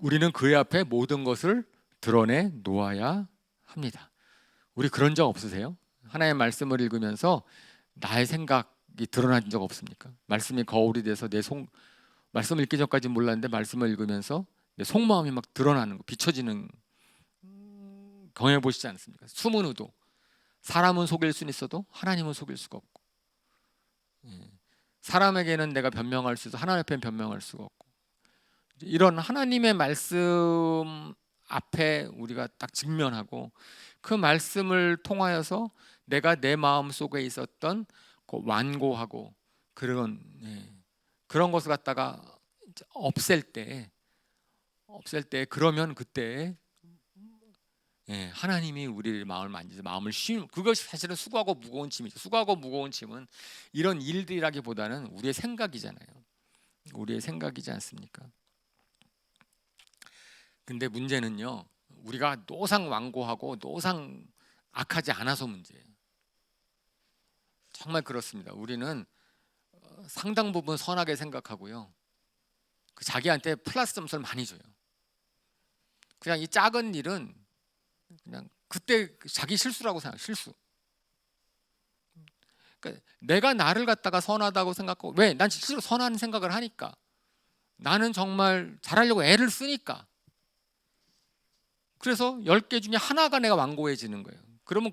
우리는 그의 앞에 모든 것을 드러내 놓아야 합니다. 우리 그런 적 없으세요? 하나님의 말씀을 읽으면서 나의 생각이 드러난 적 없습니까? 말씀이 거울이 돼서 말씀을 읽기 전까지 몰랐는데 말씀을 읽으면서 내 속마음이 막 드러나는 거, 비춰지는, 경험해 보시지 않습니까? 숨은 의도. 사람은 속일 수는 있어도 하나님은 속일 수가 없고, 사람에게는 내가 변명할 수 있어 하나님 앞에는 변명할 수가 없고, 이런 하나님의 말씀 앞에 우리가 딱 직면하고 그 말씀을 통하여서 내가 내 마음 속에 있었던 그 완고하고 그런 것을 갖다가 없앨 때 그러면 그때 하나님이 우리의 마음을 만지서 마음을 쉬운, 그것이 사실은 수고하고 무거운 짐이죠. 수고하고 무거운 짐은 이런 일들이라기보다는 우리의 생각이잖아요. 우리의 생각이지 않습니까? 근데 문제는요, 우리가 노상 완고하고 노상 악하지 않아서 문제예요. 정말 그렇습니다. 우리는 상당 부분 선하게 생각하고요, 그 자기한테 플러스 점수를 많이 줘요. 그냥 이 작은 일은 그냥 그때 자기 실수라고 생각, 실수. 그러니까 내가 나를 갖다가 선하다고 생각하고, 왜? 난 실제로 선한 생각을 하니까, 나는 정말 잘하려고 애를 쓰니까 그래서 10개 중에 하나가 내가 완고해지는 거예요. 그러면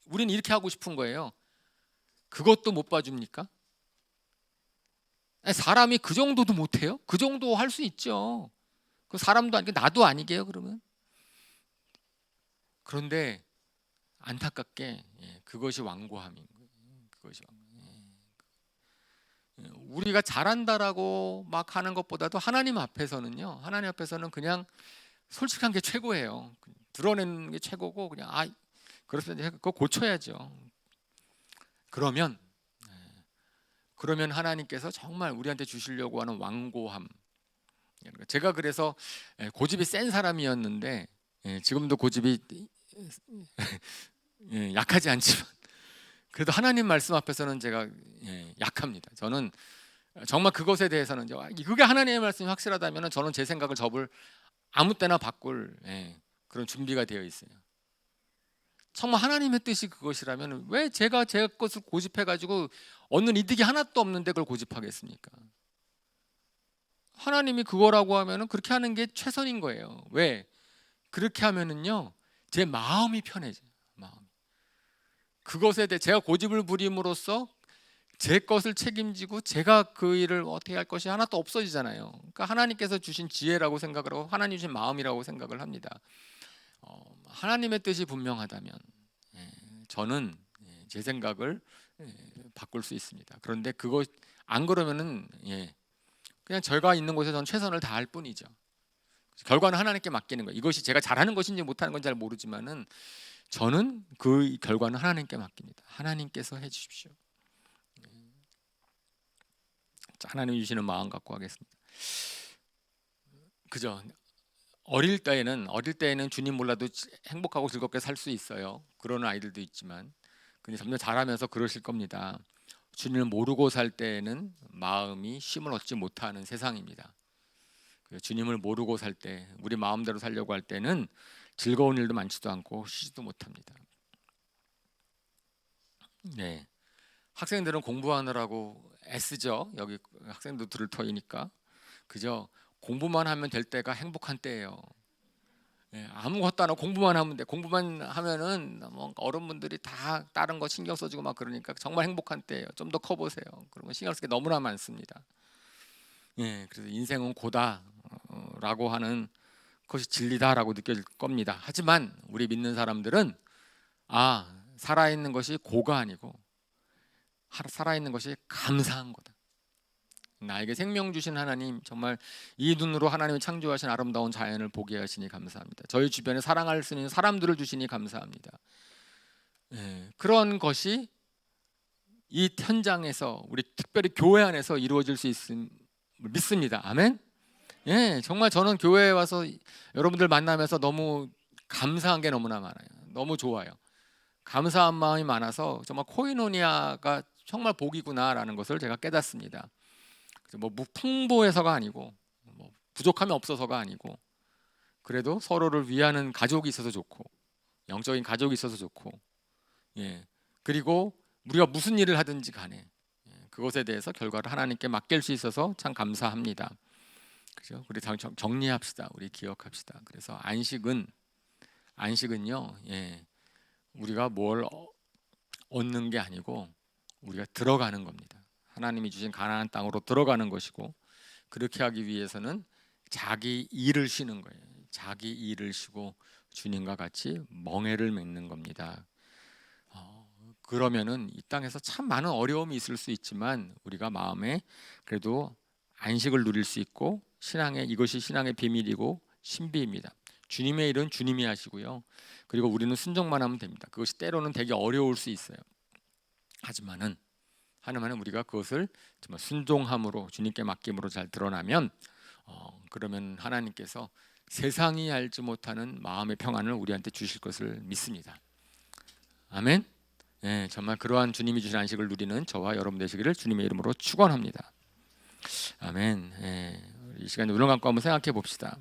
우리는 이렇게 하고 싶은 거예요. 그것도 못 봐줍니까? 사람이 그 정도도 못해요? 그 정도 할 수 있죠. 그 사람도 아니고 나도 아니게요 그러면. 그런데 안타깝게 그것이 완고함인 거예요. 그것이 우리가 잘한다라고 막 하는 것보다도 하나님 앞에서는요. 하나님 앞에서는 그냥 솔직한 게 최고예요. 드러내는 게 최고고 그냥 그렇습니다. 그거 고쳐야죠. 그러면 하나님께서 정말 우리한테 주시려고 하는 완고함. 제가 그래서 고집이 센 사람이었는데 지금도 고집이 약하지 않지만 그래도 하나님 말씀 앞에서는 제가 약합니다. 저는 정말 그것에 대해서는 그게 하나님의 말씀이 확실하다면 저는 제 생각을 접을 아무 때나 바꿀 그런 준비가 되어 있어요. 정말 하나님의 뜻이 그것이라면 왜 제가 제 것을 고집해가지고 얻는 이득이 하나도 없는데 그걸 고집하겠습니까? 하나님이 그거라고 하면은 그렇게 하는 게 최선인 거예요. 왜? 그렇게 하면은요 제 마음이 편해져요. 그것에 대해 제가 고집을 부림으로써 제 것을 책임지고 제가 그 일을 어떻게 할 것이 하나도 없어지잖아요. 그러니까 하나님께서 주신 지혜라고 생각을 하고 하나님 주신 마음이라고 생각을 합니다. 하나님의 뜻이 분명하다면 저는 제 생각을 바꿀 수 있습니다. 그런데 그거 안 그러면은 그냥 제가 있는 곳에 저는 최선을 다할 뿐이죠. 결과는 하나님께 맡기는 거예요. 이것이 제가 잘하는 것인지 못하는 건 잘 모르지만은 저는 그 결과는 하나님께 맡깁니다. 하나님께서 해주십시오. 하나님 주시는 마음 갖고 하겠습니다. 그죠? 어릴 때에는 주님 몰라도 행복하고 즐겁게 살 수 있어요. 그런 아이들도 있지만, 근데 점점 자라면서 그러실 겁니다. 주님을 모르고 살 때에는 마음이 쉼을 얻지 못하는 세상입니다. 주님을 모르고 살 때, 우리 마음대로 살려고 할 때는 즐거운 일도 많지도 않고 쉬지도 못합니다. 네, 학생들은 공부하느라고 애쓰죠. 여기 학생들 들을 터이니까 그죠? 공부만 하면 될 때가 행복한 때예요. 아무것도 안 하고 공부만 하면 돼. 공부만 하면은 뭐 어른분들이 다 다른 거 신경 써주고 막 그러니까 정말 행복한 때예요. 좀 더 커보세요. 그러면 신경 쓸 게 너무나 많습니다. 그래서 인생은 고다라고 하는 것이 진리다라고 느껴질 겁니다. 하지만 우리 믿는 사람들은 살아있는 것이 고가 아니고 살아있는 것이 감사한 거다. 나에게 생명 주신 하나님, 정말 이 눈으로 하나님이 창조하신 아름다운 자연을 보게 하시니 감사합니다. 저희 주변에 사랑할 수 있는 사람들을 주시니 감사합니다. 그런 것이 이 현장에서 우리 특별히 교회 안에서 이루어질 수 있음을 믿습니다. 아멘. 정말 저는 교회에 와서 여러분들 만나면서 너무 감사한 게 너무나 많아요. 너무 좋아요. 감사한 마음이 많아서 정말 코이노니아가 정말 복이구나라는 것을 제가 깨닫습니다. 뭐 풍부해서가 아니고 뭐 부족함이 없어서가 아니고 그래도 서로를 위하는 가족이 있어서 좋고 영적인 가족이 있어서 좋고 그리고 우리가 무슨 일을 하든지 간에 그것에 대해서 결과를 하나님께 맡길 수 있어서 참 감사합니다. 그죠? 우리 정리합시다. 우리 기억합시다. 그래서 안식은요 우리가 뭘 얻는 게 아니고 우리가 들어가는 겁니다. 하나님이 주신 가나안 땅으로 들어가는 것이고 그렇게 하기 위해서는 자기 일을 쉬는 거예요. 자기 일을 쉬고 주님과 같이 멍에를 맺는 겁니다. 그러면은 이 땅에서 참 많은 어려움이 있을 수 있지만 우리가 마음에 그래도 안식을 누릴 수 있고 이것이 신앙의 비밀이고 신비입니다. 주님의 일은 주님이 하시고요. 그리고 우리는 순종만 하면 됩니다. 그것이 때로는 되게 어려울 수 있어요. 하지만은 우리가 그것을 정말 순종함으로 주님께 맡김으로 잘 드러나면 그러면 하나님께서 세상이 알지 못하는 마음의 평안을 우리한테 주실 것을 믿습니다. 아멘. 정말 그러한 주님이 주신 안식을 누리는 저와 여러분 되시기를 주님의 이름으로 축원합니다. 아멘. 이 시간에 눈을 감고 한번 생각해 봅시다.